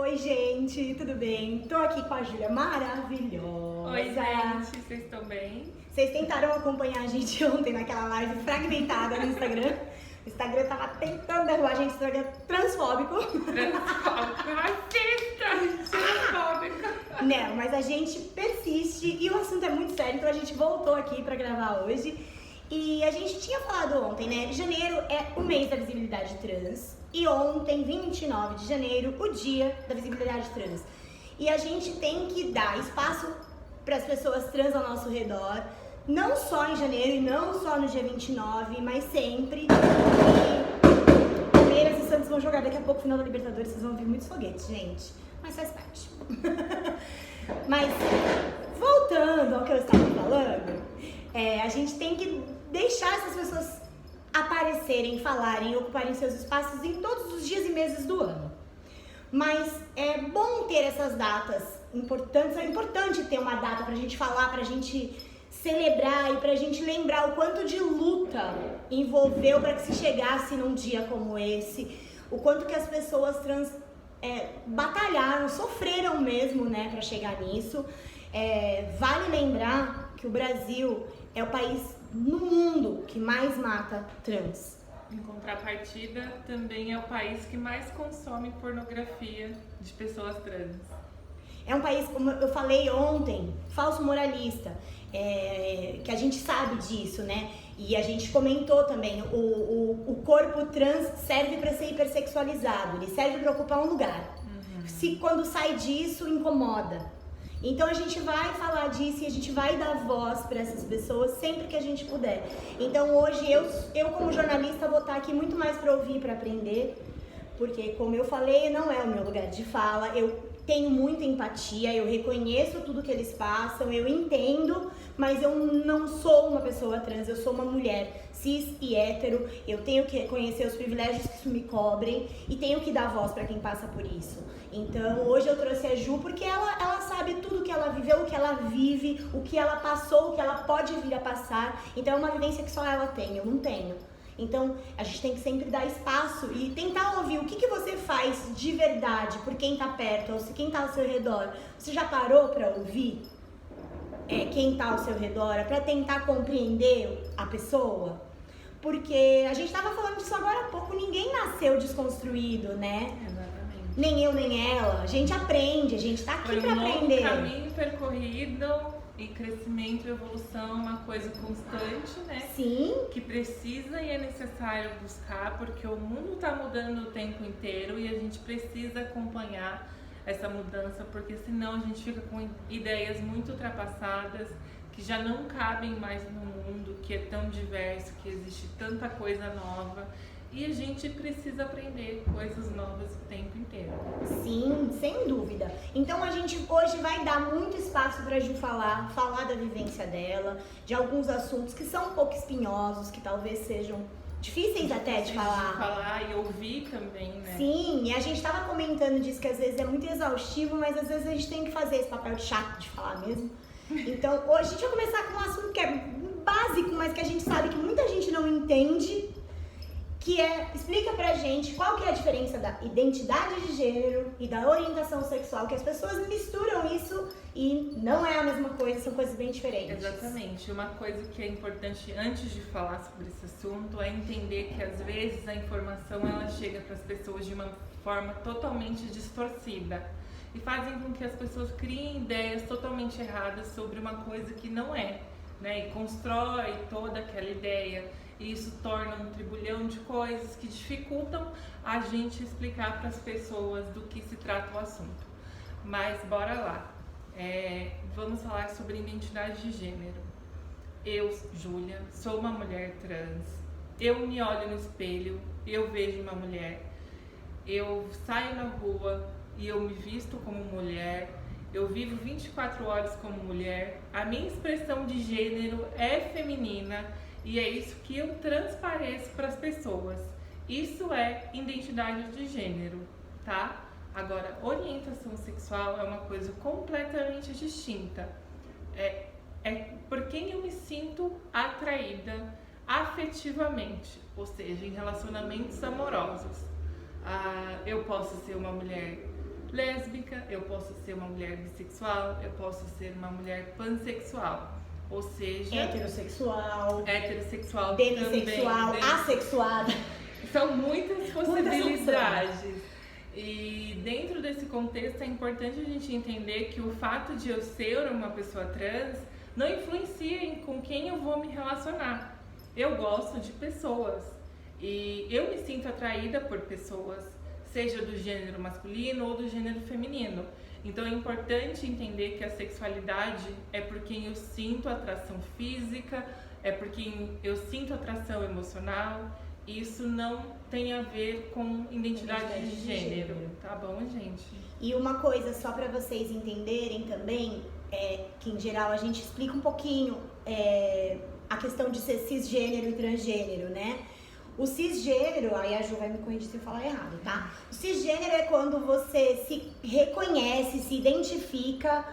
Oi, gente, tudo bem? Tô aqui com a Júlia maravilhosa. Oi, gente, vocês estão bem? Vocês tentaram acompanhar a gente ontem naquela live fragmentada no Instagram. O Instagram tava tentando derrubar a gente, Instagram transfóbico. Transfóbico, racista, xenofóbico. Não, mas a gente persiste e o assunto é muito sério, então a gente voltou aqui pra gravar hoje. E a gente tinha falado ontem, né? Janeiro é o mês da visibilidade trans. E ontem, 29 de janeiro, o dia da visibilidade trans. E a gente tem que dar espaço para as pessoas trans ao nosso redor, não só em janeiro e não só no dia 29, mas sempre. E Palmeiras e Santos vão jogar daqui a pouco, final da Libertadores, vocês vão ouvir muitos foguetes, gente. Mas faz parte. Mas, voltando ao que eu estava falando, a gente tem que deixar essas pessoas aparecerem, falarem, ocuparem seus espaços em todos os dias e meses do ano. Mas é bom ter essas datas importantes, é importante ter uma data pra gente falar, pra gente celebrar e pra gente lembrar o quanto de luta envolveu para que se chegasse num dia como esse, o quanto que as pessoas trans batalharam, sofreram mesmo, né, pra chegar nisso. Vale lembrar que o Brasil é o país no mundo que mais mata trans. Em contrapartida, também é o país que mais consome pornografia de pessoas trans. É um país, como eu falei ontem, falso moralista, que a gente sabe disso, né? E a gente comentou também, o corpo trans serve para ser hipersexualizado, ele serve para ocupar um lugar. Se quando sai disso, incomoda. Então a gente vai falar disso e a gente vai dar voz para essas pessoas sempre que a gente puder. Então hoje eu como jornalista vou estar aqui muito mais para ouvir, para aprender, porque como eu falei, não é o meu lugar de fala. Eu tenho muita empatia, eu reconheço tudo que eles passam, eu entendo, mas eu não sou uma pessoa trans, eu sou uma mulher cis e hétero. Eu tenho que reconhecer os privilégios que isso me cobrem e tenho que dar voz para quem passa por isso. Então hoje eu trouxe a Ju porque ela sabe tudo que ela viveu, o que ela vive, o que ela passou, o que ela pode vir a passar. Então é uma vivência que só ela tem, eu não tenho. Então a gente tem que sempre dar espaço e tentar ouvir o que você faz de verdade por quem tá perto ou se quem tá ao seu redor. Você já parou para ouvir quem tá ao seu redor, para tentar compreender a pessoa? Porque a gente tava falando disso agora há pouco, ninguém nasceu desconstruído, né? Exatamente. Nem eu, nem ela. A gente aprende, a gente tá aqui pra aprender. Foi um caminho percorrido e crescimento e evolução é uma coisa constante, né? Sim. Que precisa e é necessário buscar, porque o mundo tá mudando o tempo inteiro e a gente precisa acompanhar essa mudança, porque senão a gente fica com ideias muito ultrapassadas, que já não cabem mais no mundo, que é tão diverso, que existe tanta coisa nova. E a gente precisa aprender coisas novas o tempo inteiro. Sim, sem dúvida. Então a gente hoje vai dar muito espaço pra Ju falar da vivência dela, de alguns assuntos que são um pouco espinhosos, que talvez sejam difíceis até de falar. De falar e ouvir também, né? Sim, e a gente tava comentando disso, que às vezes é muito exaustivo, mas às vezes a gente tem que fazer esse papel de chato de falar mesmo. Então hoje a gente vai começar com um assunto que é básico, mas que a gente sabe que muita gente não entende, que explica pra gente qual que é a diferença da identidade de gênero e da orientação sexual, que as pessoas misturam isso e não é a mesma coisa, são coisas bem diferentes. Exatamente. Uma coisa que é importante antes de falar sobre esse assunto é entender que às vezes a informação ela chega para as pessoas de uma forma totalmente distorcida e fazem com que as pessoas criem ideias totalmente erradas sobre uma coisa que não é, né? E constrói toda aquela ideia. E isso torna um tribulhão de coisas que dificultam a gente explicar para as pessoas do que se trata o assunto. Mas bora lá. Vamos falar sobre identidade de gênero. Eu, Júlia, sou uma mulher trans. Eu me olho no espelho e eu vejo uma mulher. Eu saio na rua e eu me visto como mulher. Eu vivo 24 horas como mulher. A minha expressão de gênero é feminina. E é isso que eu transpareço para as pessoas. Isso é identidade de gênero, tá? Agora, orientação sexual é uma coisa completamente distinta. É por quem eu me sinto atraída afetivamente, ou seja, em relacionamentos amorosos. Eu posso ser uma mulher lésbica, eu posso ser uma mulher bissexual, eu posso ser uma mulher pansexual. Ou seja, heterossexual demissexual, também, assexuada. São muitas possibilidades. E dentro desse contexto é importante a gente entender que o fato de eu ser uma pessoa trans não influencia em com quem eu vou me relacionar. Eu gosto de pessoas e eu me sinto atraída por pessoas, seja do gênero masculino ou do gênero feminino. Então é importante entender que a sexualidade é por quem eu sinto atração física, é por quem eu sinto atração emocional. Isso não tem a ver com identidade de gênero, tá bom, gente? E uma coisa só para vocês entenderem também, é que em geral a gente explica um pouquinho a questão de ser cisgênero e transgênero, né? O cisgênero, aí a Ju vai me corrigir se eu falar errado, tá? O cisgênero é quando você se reconhece, se identifica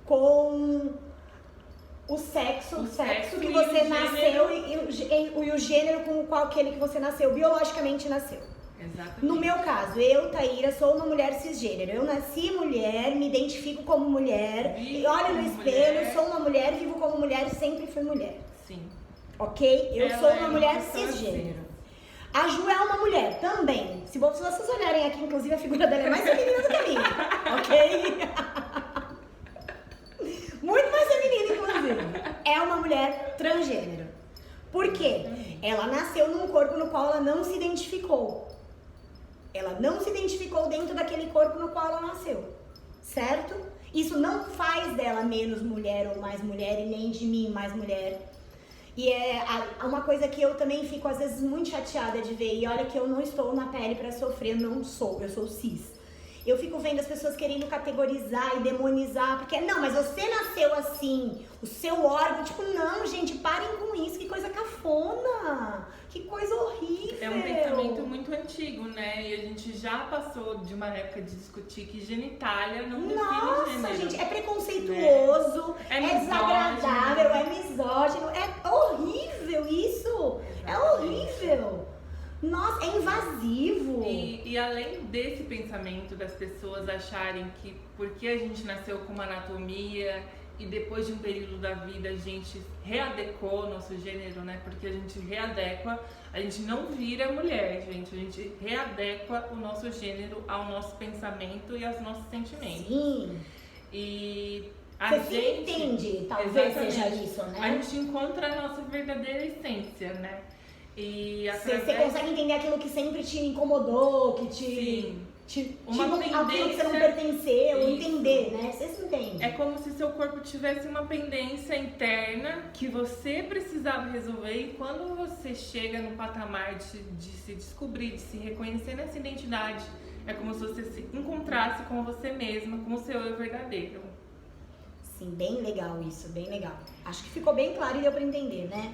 com o sexo que você nasceu e o gênero com o qual aquele que você nasceu, biologicamente nasceu. Exatamente. No meu caso, eu, Taíra, sou uma mulher cisgênero. Eu nasci mulher, me identifico como mulher, olho no espelho, sou uma mulher, vivo como mulher e sempre fui mulher. Sim. Ok? Eu Ela sou é uma uma mulher pessoa cisgênero. A Ju é uma mulher também. Se vocês olharem aqui, inclusive a figura dela é mais feminina do que a minha, ok? Muito mais feminina, inclusive. É uma mulher transgênero. Por quê? Ela nasceu num corpo no qual ela não se identificou. Ela não se identificou dentro daquele corpo no qual ela nasceu. Certo? Isso não faz dela menos mulher ou mais mulher e nem de mim mais mulher. E é uma coisa que eu também fico às vezes muito chateada de ver. E olha que eu não estou na pele pra sofrer, eu sou cis. Eu fico vendo as pessoas querendo categorizar e demonizar, porque não, mas você nasceu assim, o seu órgão, tipo, não, gente, parem com isso, que coisa cafona, que coisa horrível. É um pensamento muito antigo, né? E a gente já passou de uma época de discutir que genitália não define gênero. Nossa, gente, é preconceituoso, É é desagradável, é misógino, é horrível isso, é horrível. Nossa, é invasivo. E além desse pensamento das pessoas acharem que porque a gente nasceu com uma anatomia e depois de um período da vida a gente readequou o nosso gênero, né? Porque a gente readequa, a gente não vira mulher, gente. A gente readequa o nosso gênero ao nosso pensamento e aos nossos sentimentos. Sim. E você se entende, talvez seja isso, né? A gente encontra a nossa verdadeira essência, né? E você consegue entender aquilo que sempre te incomodou, que aquilo que você não pertenceu, isso. Entender, né? Você se entende. É como se seu corpo tivesse uma pendência interna que você precisava resolver, e quando você chega no patamar de se descobrir, de se reconhecer nessa identidade, é como se você se encontrasse com você mesma, com o seu eu verdadeiro. Sim, bem legal isso, bem legal. Acho que ficou bem claro e deu pra entender, né?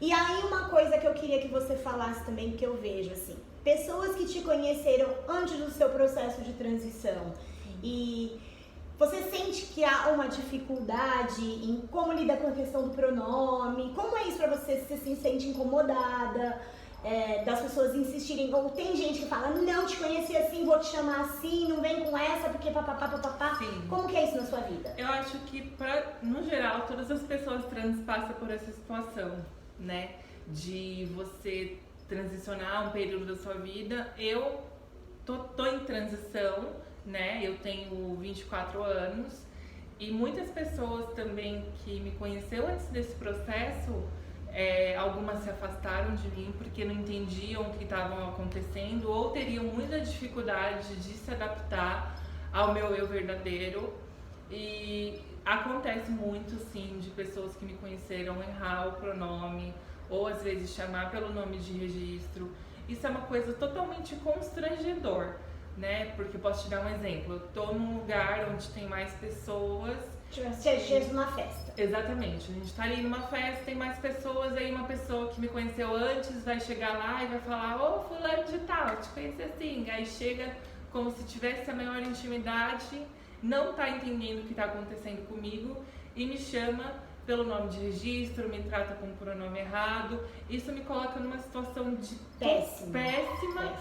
E aí uma coisa que eu queria que você falasse também, que eu vejo assim, pessoas que te conheceram antes do seu processo de transição e você sente que há uma dificuldade em como lidar com a questão do pronome, como é isso pra você, se você se sente incomodada, das pessoas insistirem, ou tem gente que fala, não, te conheci assim, vou te chamar assim, não vem com essa, porque papapá. Sim. Como que é isso na sua vida? Eu acho que, no geral, todas as pessoas trans passam por essa situação, né, de você transicionar um período da sua vida. Eu tô em transição, né, eu tenho 24 anos e muitas pessoas também que me conheceram antes desse processo, algumas se afastaram de mim porque não entendiam o que estavam acontecendo ou teriam muita dificuldade de se adaptar ao meu eu verdadeiro. E acontece muito, sim, de pessoas que me conheceram errar o pronome ou às vezes chamar pelo nome de registro. Isso é uma coisa totalmente constrangedor, né? Porque eu posso te dar um exemplo. Eu tô num lugar onde tem mais pessoas. Você chega numa festa. Exatamente. A gente tá ali numa festa, tem mais pessoas, aí uma pessoa que me conheceu antes vai chegar lá e vai falar: ô, fulano de tal, te conheci assim. Aí chega como se tivesse a maior intimidade, não tá entendendo o que tá acontecendo comigo e me chama pelo nome de registro, me trata com o pronome errado. Isso me coloca numa situação de péssima,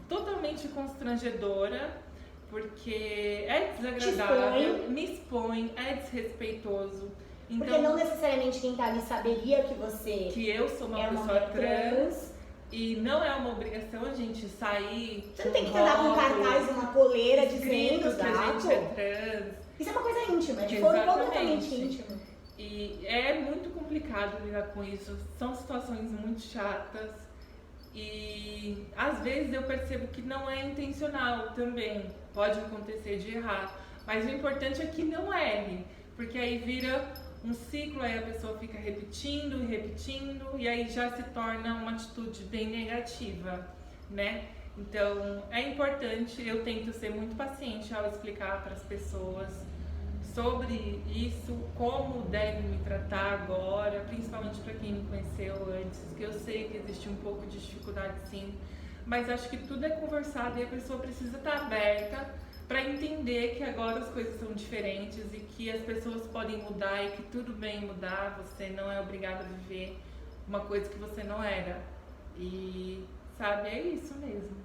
totalmente constrangedora. porque é desagradável, me expõe, é desrespeitoso. Então, porque não necessariamente quem tá ali saberia que eu sou uma pessoa trans. E não é uma obrigação a gente sair. Você não tem que andar com um cartaz, uma coleira dizendo que a gente é trans. Isso é uma coisa íntima, é de forma completamente íntima. E é muito complicado lidar com isso. São situações muito chatas. E às vezes eu percebo que não é intencional também. Pode acontecer de errar. Mas o importante é que não erre. Porque aí vira um ciclo, aí a pessoa fica repetindo e repetindo, e aí já se torna uma atitude bem negativa, né? Então, é importante, eu tento ser muito paciente ao explicar para as pessoas sobre isso, como devem me tratar agora, principalmente para quem me conheceu antes, que eu sei que existe um pouco de dificuldade sim, mas acho que tudo é conversado e a pessoa precisa estar aberta para entender que agora as coisas são diferentes e que as pessoas podem mudar e que tudo bem mudar, você não é obrigado a viver uma coisa que você não era. E, sabe, é isso mesmo.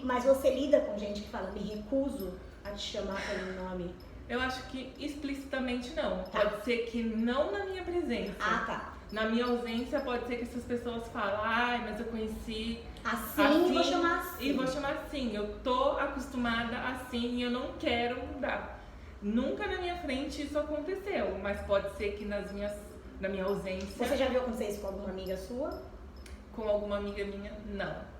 Mas você lida com gente que fala, me recuso a te chamar pelo nome? Eu acho que explicitamente não. Tá. Pode ser que não na minha presença. Ah, tá. Na minha ausência pode ser que essas pessoas falem, ai, mas eu conheci assim, vou chamar assim. E vou chamar assim, eu tô acostumada assim e eu não quero mudar. Nunca na minha frente isso aconteceu, mas pode ser que na minha ausência... Você já viu acontecer isso com alguma amiga sua? Com alguma amiga minha? Não.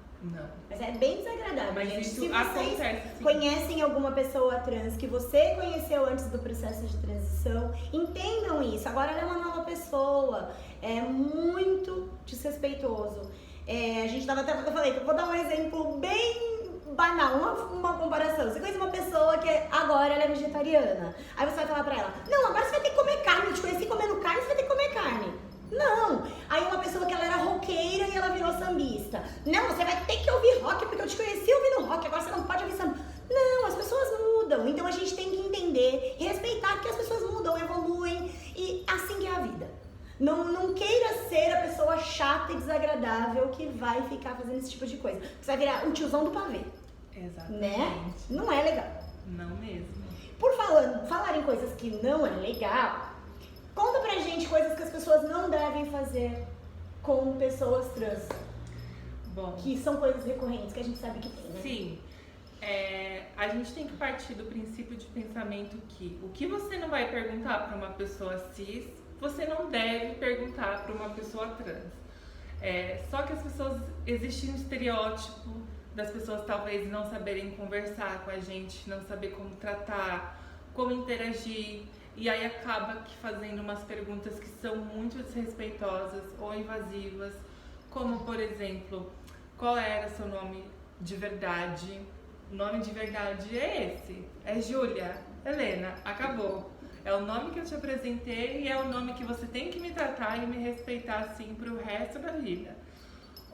Mas é bem desagradável, mas gente. Isso se vocês acontece, conhecem alguma pessoa trans que você conheceu antes do processo de transição, entendam isso. Agora ela é uma nova pessoa. É muito desrespeitoso. Eu falei que eu vou dar um exemplo bem banal, uma comparação. Você conhece uma pessoa que agora ela é vegetariana. Aí você vai falar pra ela, não, agora você vai ter que comer carne. Eu te conheci comendo carne, você vai ter que comer carne. Não. Aí uma pessoa que ela era roqueira e ela virou sambista. Não, você vai ter que ouvir rock porque eu te conheci ouvindo rock, agora você não pode ouvir samba. Não, as pessoas mudam. Então a gente tem que entender e respeitar que as pessoas mudam, evoluem e assim que é a vida. Não queira ser a pessoa chata e desagradável que vai ficar fazendo esse tipo de coisa. Você vai virar um tiozão do pavê. Exatamente. Né? Não é legal. Não mesmo. Por falar em coisas que não é legal, conta pra gente coisas que as pessoas não devem fazer com pessoas trans. Bom, que são coisas recorrentes que a gente sabe que tem, né? Sim. A gente tem que partir do princípio de pensamento que o que você não vai perguntar para uma pessoa cis, você não deve perguntar para uma pessoa trans. Só que as pessoas, existe um estereótipo das pessoas talvez não saberem conversar com a gente, não saber como tratar, como interagir, e aí acaba que fazendo umas perguntas que são muito desrespeitosas ou invasivas, como por exemplo, qual era seu nome de verdade? O nome de verdade é esse, é Júlia, Helena, acabou. É o nome que eu te apresentei e é o nome que você tem que me tratar e me respeitar assim pro resto da vida.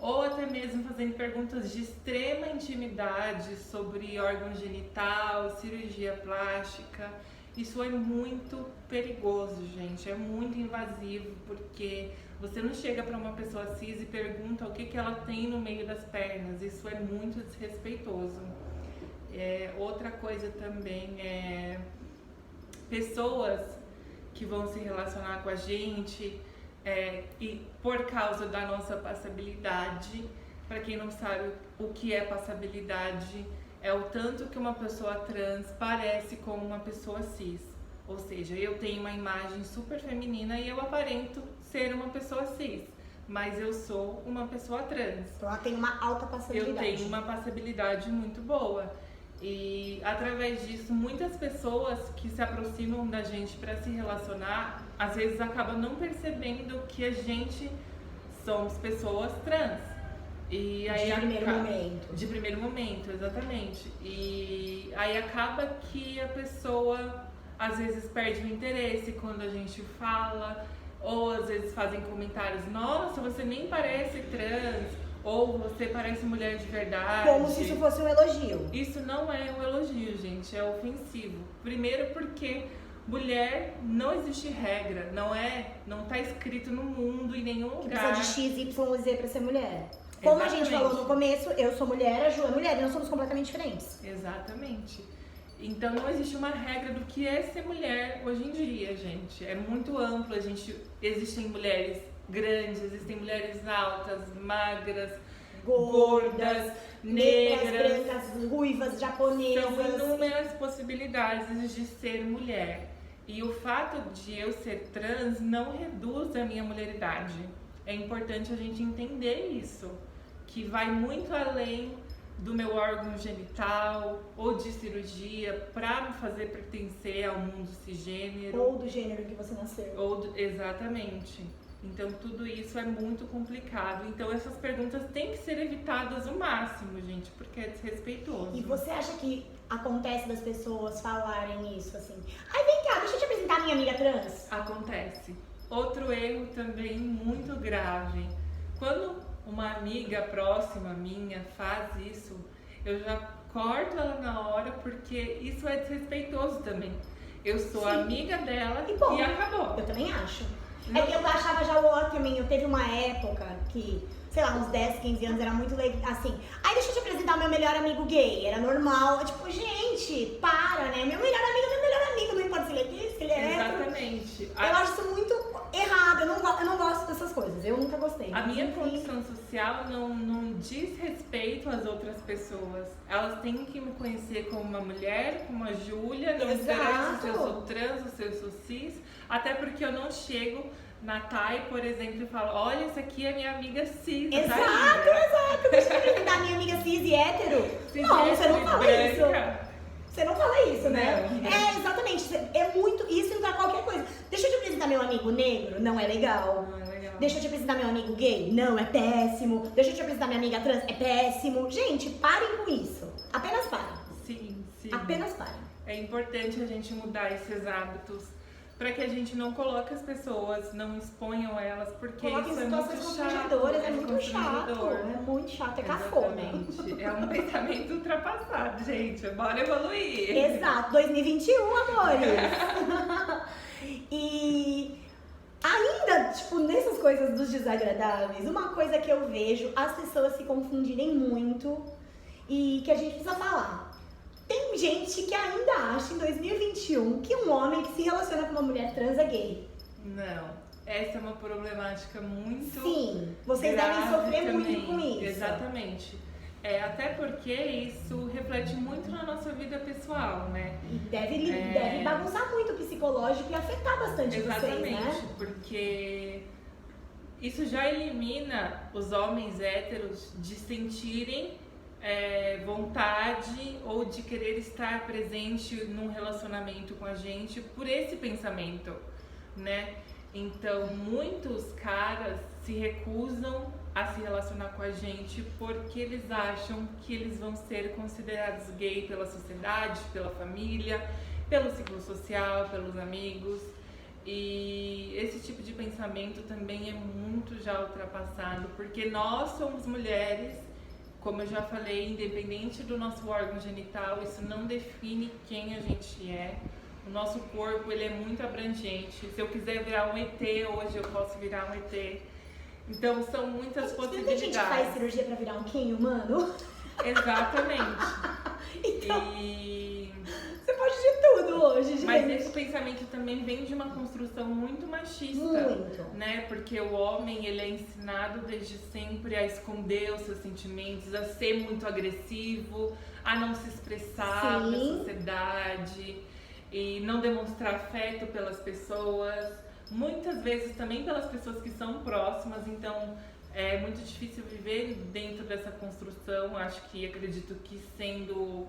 Ou até mesmo fazendo perguntas de extrema intimidade sobre órgão genital, cirurgia plástica. Isso é muito perigoso, gente, é muito invasivo, porque você não chega para uma pessoa cis e pergunta o que ela tem no meio das pernas. Isso é muito desrespeitoso. Outra coisa também é pessoas que vão se relacionar com a gente e por causa da nossa passabilidade. Para quem não sabe o que é passabilidade, é o tanto que uma pessoa trans parece com uma pessoa cis. Ou seja, eu tenho uma imagem super feminina e eu aparento ser uma pessoa cis, mas eu sou uma pessoa trans. Então ela tem uma alta passabilidade. Eu tenho uma passabilidade muito boa. E através disso, muitas pessoas que se aproximam da gente para se relacionar, às vezes acabam não percebendo que a gente somos pessoas trans. E aí de primeiro momento, exatamente. E aí acaba que a pessoa às vezes perde o interesse quando a gente fala, ou às vezes fazem comentários, nossa, você nem parece trans, ou você parece mulher de verdade. Como se isso fosse um elogio. Isso não é um elogio, gente, é ofensivo. Primeiro porque mulher não existe regra, não tá escrito no mundo em nenhum lugar. Que precisa de X, Y, Z pra ser mulher. Como a gente falou no começo, eu sou mulher, a Ju é mulher, e nós somos completamente diferentes. Exatamente. Então não existe uma regra do que é ser mulher hoje em dia, gente. É muito amplo. Existem mulheres grandes, existem mulheres altas, magras, gordas, negras, brancas, ruivas, japonesas. São inúmeras possibilidades de ser mulher. E o fato de eu ser trans não reduz a minha mulheridade. É importante a gente entender isso, que vai muito além do meu órgão genital ou de cirurgia para me fazer pertencer ao mundo cisgênero. Ou do gênero que você nasceu. Exatamente. Então tudo isso é muito complicado. Então essas perguntas têm que ser evitadas o máximo, gente, porque é desrespeitoso. E você acha que acontece das pessoas falarem isso assim? Ai, vem cá, deixa eu te apresentar a minha amiga trans. Acontece. Outro erro também muito grave. Quando uma amiga próxima minha faz isso, eu já corto ela na hora, porque isso é desrespeitoso também. Eu sou amiga dela e acabou. Eu também acho. É que eu achava já o ótimo, eu teve uma época que, sei lá, uns 10, 15 anos, era muito legal, assim, ai, deixa eu te apresentar o meu melhor amigo gay, era normal, tipo, gente, para, né, meu melhor amigo é meu melhor amigo, não importa se ele é gay, se ele é hétero. Exatamente. Eu acho isso muito errado, eu não gosto dessas coisas, eu nunca gostei. A minha condição social não diz respeito às outras pessoas. Elas têm que me conhecer como uma mulher, como a Júlia, não interessa se eu sou trans ou se eu sou cis, até porque eu não chego na Thay, por exemplo, e falo, olha, essa aqui é minha amiga cis. Exato. Deixa eu apresentar minha amiga cis e hétero. Não, você não fala isso. Você não fala isso, né? Não. É, exatamente. É muito isso pra qualquer coisa. Deixa eu te apresentar meu amigo negro. Não é legal. Não é legal. Deixa eu te apresentar meu amigo gay. Não, é péssimo. Deixa eu te apresentar minha amiga trans. É péssimo. Gente, parem com isso. Apenas parem. Sim. Apenas parem. É importante a gente mudar esses hábitos para que a gente não coloque as pessoas, não exponham elas, porque coloque isso em situações constrangedoras, é muito chato, é cafona. É um pensamento ultrapassado, gente, bora evoluir. Exato, 2021, amores. E ainda, tipo, nessas coisas dos desagradáveis, uma coisa que eu vejo as pessoas se confundirem muito e que a gente precisa falar. Tem gente que ainda acha em 2021 que um homem que se relaciona com uma mulher trans é gay. Não, essa é uma problemática muito Sim, vocês devem sofrer também. muito com isso. Exatamente. Até porque isso reflete muito na nossa vida pessoal, né? E deve bagunçar muito o psicológico e afetar bastante vocês, né? Porque isso já elimina os homens héteros de sentirem vontade ou de querer estar presente num relacionamento com a gente por esse pensamento, né? Então, muitos caras se recusam a se relacionar com a gente porque eles acham que eles vão ser considerados gay pela sociedade, pela família, pelo ciclo social, pelos amigos. E esse tipo de pensamento também é muito já ultrapassado, porque nós somos mulheres. Como eu já falei, independente do nosso órgão genital, isso não define quem a gente é. O nosso corpo, ele é muito abrangente. Se eu quiser virar um ET hoje, eu posso virar um ET. Então, são muitas possibilidades. Tem gente que faz cirurgia pra virar um quem humano? Exatamente. Então, e você pode de tudo hoje, gente. Mas esse pensamento também vem de uma construção muito machista. Muito. Né? Porque o homem, ele é ensinado desde sempre a esconder os seus sentimentos, a ser muito agressivo, a não se expressar para a sociedade e não demonstrar afeto pelas pessoas. Muitas vezes também pelas pessoas que são próximas, então é muito difícil viver dentro dessa construção. Acredito que sendo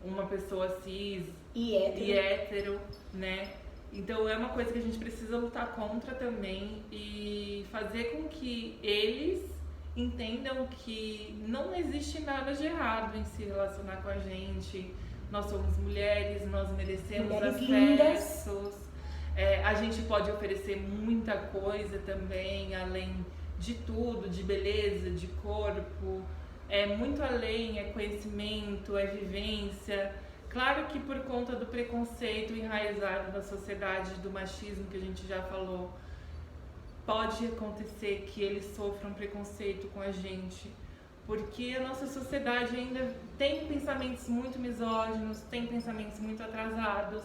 uma pessoa cis e hétero, né? Então é uma coisa que a gente precisa lutar contra também e fazer com que eles entendam que não existe nada de errado em se relacionar com a gente. Nós somos mulheres, nós merecemos acessos. A gente pode oferecer muita coisa também, além de tudo, de beleza, de corpo. É muito além, é conhecimento, é vivência. Claro que por conta do preconceito enraizado na sociedade, do machismo que a gente já falou, pode acontecer que eles sofram preconceito com a gente. porque a nossa sociedade ainda tem pensamentos muito misóginos, tem pensamentos muito atrasados,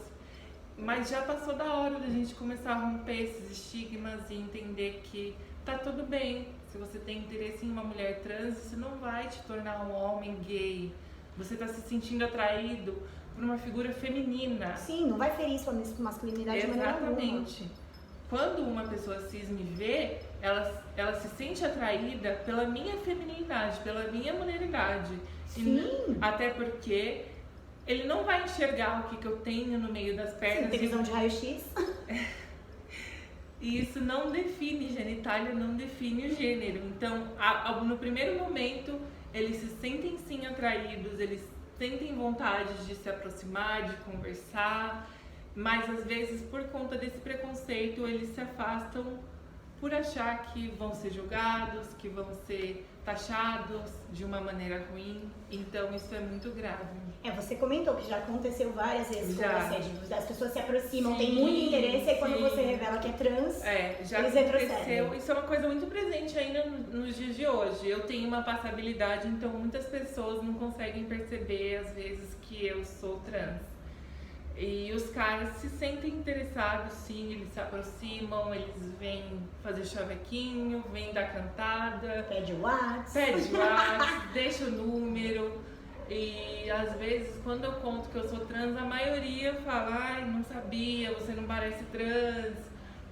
mas já passou da hora da gente começar a romper esses estigmas e entender que tá tudo bem. Se você tem interesse em uma mulher trans, isso não vai te tornar um homem gay. Você está se sentindo atraído por uma figura feminina. Sim, não vai ferir sua masculinidade de maneira alguma. Exatamente. Quando uma pessoa cis me vê, ela se sente atraída pela minha feminilidade, pela minha mulheridade. Sim. Até porque ele não vai enxergar o que eu tenho no meio das pernas. Sim, tem visão de raio-x. E isso não define genitália, não define o gênero. Então, no primeiro momento, eles se sentem sim atraídos, eles sentem vontade de se aproximar, de conversar, mas às vezes por conta desse preconceito eles se afastam por achar que vão ser julgados, que vão ser taxados de uma maneira ruim. Então isso é muito grave. Você comentou que já aconteceu várias vezes com você, as pessoas se aproximam, Sim, tem muito interesse, e quando sim. você revela que é trans, já eles aconteceu. retrocedem. Isso é uma coisa muito presente ainda nos dias de hoje. Eu tenho uma passabilidade, então muitas pessoas não conseguem perceber às vezes que eu sou trans. E os caras se sentem interessados, sim, eles se aproximam, eles vêm fazer chavequinho, vêm dar cantada, Pede o WhatsApp, deixa o número. E às vezes, quando eu conto que eu sou trans, a maioria fala: ai, não sabia, você não parece trans,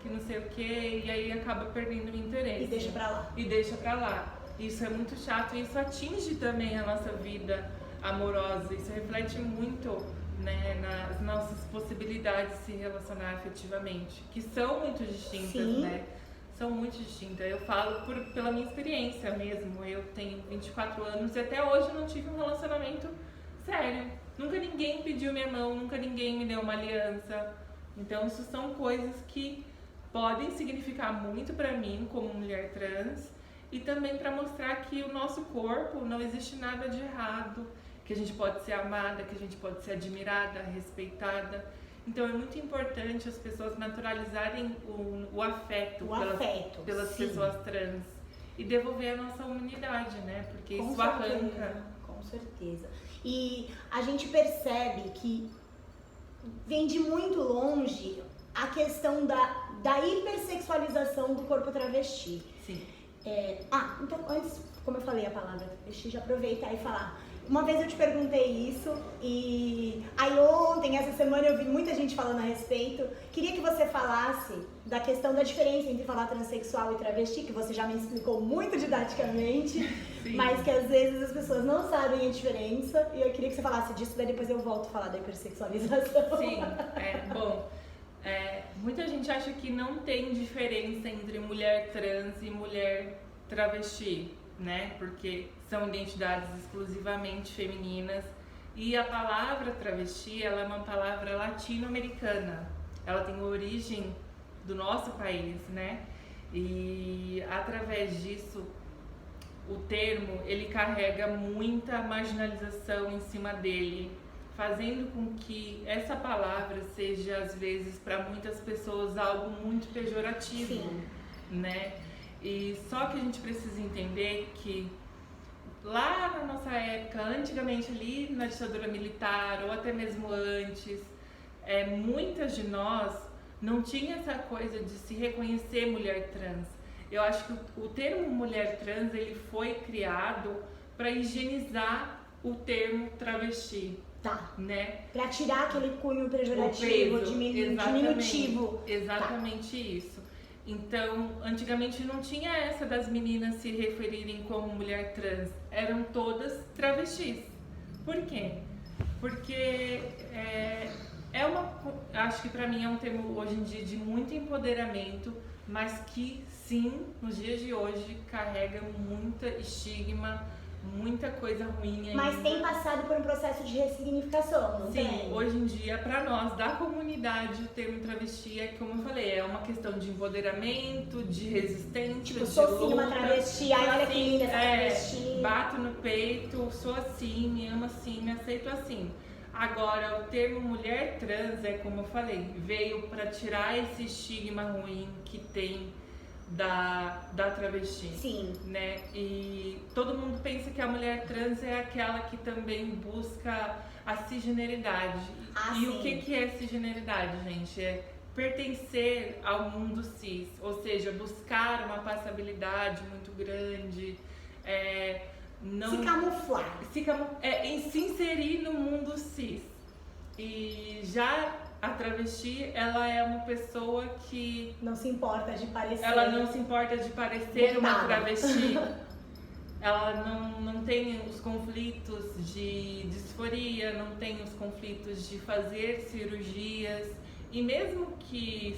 que não sei o quê, e aí acaba perdendo o interesse. e deixa pra lá. E deixa pra lá. Isso é muito chato e isso atinge também a nossa vida amorosa, isso reflete muito, né, nas nossas possibilidades de se relacionar afetivamente, que são muito distintas, Sim. né? São muito distintas. Eu falo pela minha experiência mesmo. Eu tenho 24 anos e até hoje eu não tive um relacionamento sério. Nunca ninguém pediu minha mão, nunca ninguém me deu uma aliança. Então isso são coisas que podem significar muito pra mim como mulher trans e também para mostrar que o nosso corpo não existe nada de errado, que a gente pode ser amada, que a gente pode ser admirada, respeitada. Então é muito importante as pessoas naturalizarem o afeto pelas sim. pessoas trans e devolver a nossa humanidade, né? Porque Com isso certeza, arranca. Com certeza. E a gente percebe que vem de muito longe a questão da hipersexualização do corpo travesti. Sim. Então antes, como eu falei a palavra travesti, já aproveitar e falar. Uma vez eu te perguntei isso e aí ontem, essa semana, eu vi muita gente falando a respeito. Queria que você falasse da questão da diferença entre falar transexual e travesti, que você já me explicou muito didaticamente, Sim. mas que às vezes as pessoas não sabem a diferença. E eu queria que você falasse disso, daí depois eu volto a falar da hipersexualização. Sim, muita gente acha que não tem diferença entre mulher trans e mulher travesti, né? Porque são identidades exclusivamente femininas e a palavra travesti, ela é uma palavra latino-americana. Ela tem origem do nosso país, né? E através disso, o termo, ele carrega muita marginalização em cima dele, fazendo com que essa palavra seja, às vezes, para muitas pessoas algo muito pejorativo, Sim. né? E só que a gente precisa entender que lá na nossa época, antigamente ali na ditadura militar ou até mesmo antes, muitas de nós não tinha essa coisa de se reconhecer mulher trans. Eu acho que o termo mulher trans ele foi criado para higienizar o termo travesti. Tá. Né? Pra tirar aquele cunho pejorativo, diminutivo. Exatamente isso. Então, antigamente não tinha essa das meninas se referirem como mulher trans. Eram todas travestis. Por quê? Porque acho que pra mim é um termo hoje em dia de muito empoderamento, mas que sim, nos dias de hoje carrega muita estigma, muita coisa ruim ainda. Mas tem passado por um processo de ressignificação, não tem? Sim, hoje em dia, para nós, da comunidade, o termo travesti é, como eu falei, é uma questão de empoderamento, de resistência, Tipo, de sou luta. sim uma travesti, ai, olha que Assim, linda essa travesti. Bato no peito, sou assim, me amo assim, me aceito assim. Agora, o termo mulher trans é, como eu falei, veio para tirar esse estigma ruim que tem da travesti. Sim. Né? E todo mundo pensa que a mulher trans é aquela que também busca a cisgeneridade. E sim. O que é cisgeneridade, gente? É pertencer ao mundo cis, ou seja, buscar uma passabilidade muito grande, não se camuflar, se inserir no mundo cis. E já a travesti, ela é uma pessoa que não se importa de parecer. Ela não se importa de parecer uma travesti. Ela não tem os conflitos de disforia, não tem os conflitos de fazer cirurgias. E mesmo que,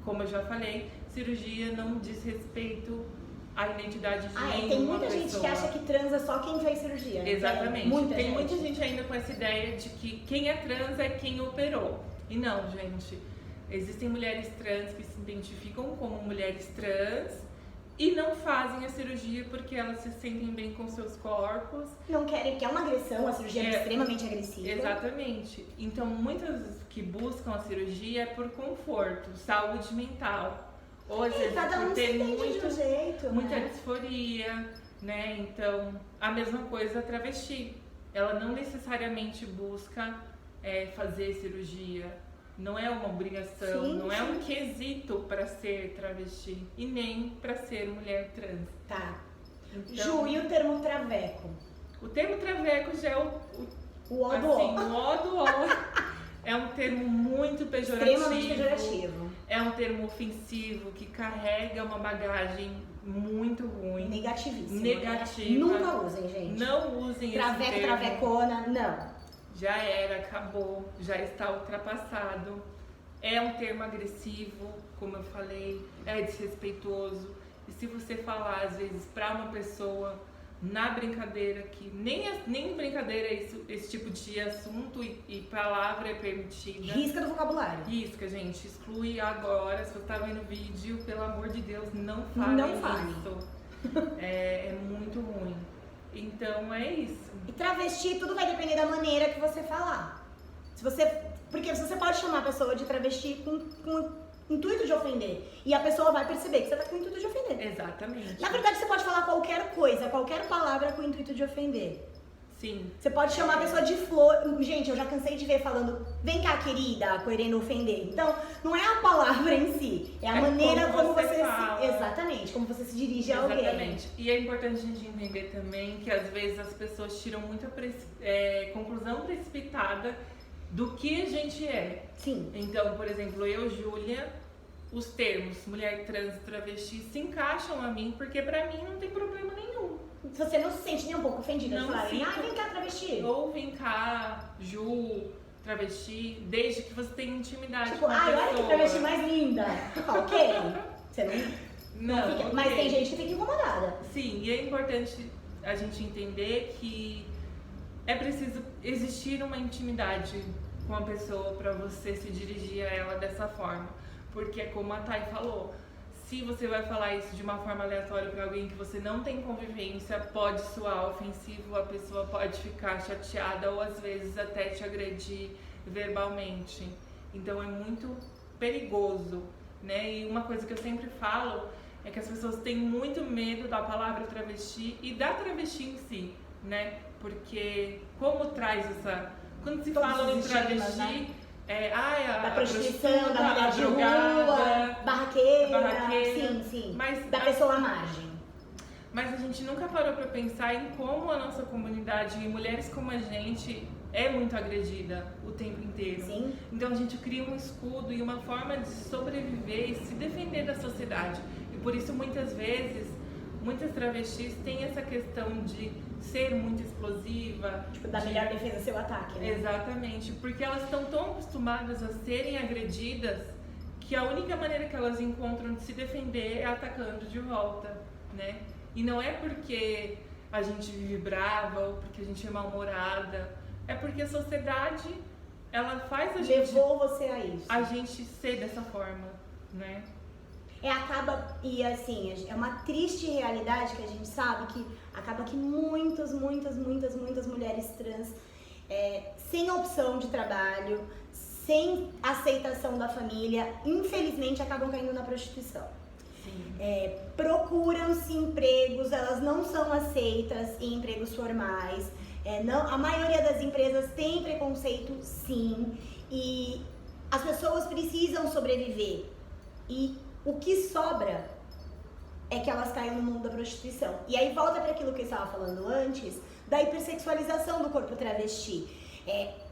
como eu já falei, cirurgia não diz respeito à identidade de nenhuma tem muita pessoa. gente que acha que trans é só quem fez cirurgia. Exatamente. Tem muita gente ainda com essa ideia de que quem é trans é quem operou. E não, gente. Existem mulheres trans que se identificam como mulheres trans e não fazem a cirurgia porque elas se sentem bem com seus corpos. Não querem, porque é uma agressão, a cirurgia é extremamente agressiva. Exatamente. Então, muitas que buscam a cirurgia é por conforto, saúde mental. Ou às vezes cada um por ter se entende de um jeito, muita né? disforia, né? Então, a mesma coisa a travesti. Ela não necessariamente busca fazer cirurgia. Não é uma obrigação, não é um quesito para ser travesti e nem para ser mulher trans. Tá. Então, Ju, e o termo traveco? O termo traveco já é o ó do ó. O ó do ó. É um termo muito pejorativo. Extremamente pejorativo. É um termo ofensivo que carrega uma bagagem muito ruim. Negativa. Nunca usem, gente. Não usem traveco, esse termo. Travecona, não. Já era, acabou, já está ultrapassado. É um termo agressivo, como eu falei, é desrespeitoso. E se você falar, às vezes, para uma pessoa na brincadeira, que nem brincadeira é esse tipo de assunto e palavra é permitida. Risca do vocabulário. Risca, gente. Exclui agora. Se você está vendo o vídeo, pelo amor de Deus, não fale isso. É muito ruim. Então é isso. E travesti, tudo vai depender da maneira que você falar. Porque você pode chamar a pessoa de travesti com intuito de ofender. E a pessoa vai perceber que você tá com o intuito de ofender. Exatamente. Na verdade, você pode falar qualquer coisa, qualquer palavra com o intuito de ofender. Sim. Você pode chamar a pessoa de flor. Gente, eu já cansei de ver falando, vem cá, querida, querendo ofender. Então, não é a palavra em si, é a maneira como você fala. Exatamente, como você se dirige a alguém. Exatamente. E é importante a gente entender também que às vezes as pessoas tiram muita conclusão precipitada do que a gente é. Sim. Então, por exemplo, eu, Júlia, os termos mulher trans e travesti se encaixam a mim, porque pra mim não tem problema nenhum. Você não se sente nem um pouco ofendida de Não falarem, fico. vem cá, travesti. Ou vem cá, Ju, travesti, desde que você tenha intimidade Tipo, com a pessoa. olha que travesti mais linda. Ok. Você não fica. ok. Mas tem gente que fica incomodada. Sim, e é importante a gente entender que é preciso existir uma intimidade com a pessoa para você se dirigir a ela dessa forma. Porque, como a Thay falou, se você vai falar isso de uma forma aleatória para alguém que você não tem convivência, pode soar ofensivo, a pessoa pode ficar chateada ou às vezes até te agredir verbalmente. Então é muito perigoso, né? E uma coisa que eu sempre falo é que as pessoas têm muito medo da palavra travesti e da travesti em si, né? Porque como traz essa... Quando se fala em travesti... Né? Da prostituição, da mulher de rua, barraqueira, sim. Da pessoa à margem. Mas a gente nunca parou pra pensar em como a nossa comunidade e mulheres como a gente é muito agredida o tempo inteiro. Sim. Então a gente cria um escudo e uma forma de sobreviver e se defender da sociedade. E por isso muitas vezes, muitas travestis têm essa questão de ser muito explosiva. Tipo, da melhor defesa seu ataque, né? Exatamente, porque elas estão tão acostumadas a serem agredidas que a única maneira que elas encontram de se defender é atacando de volta, né? E não é porque a gente vive brava ou porque a gente é mal-humorada, é porque a sociedade, ela faz a gente... Levou você a isso. A gente ser dessa forma, né? E assim, é uma triste realidade que a gente sabe que acaba que muitas mulheres trans, sem opção de trabalho, sem aceitação da família, infelizmente acabam caindo na prostituição. Procuram-se empregos, elas não são aceitas em empregos formais. A maioria das empresas tem preconceito, sim, e as pessoas precisam sobreviver. E o que sobra é que elas caem no mundo da prostituição. E aí volta para aquilo que eu estava falando antes, da hipersexualização do corpo travesti.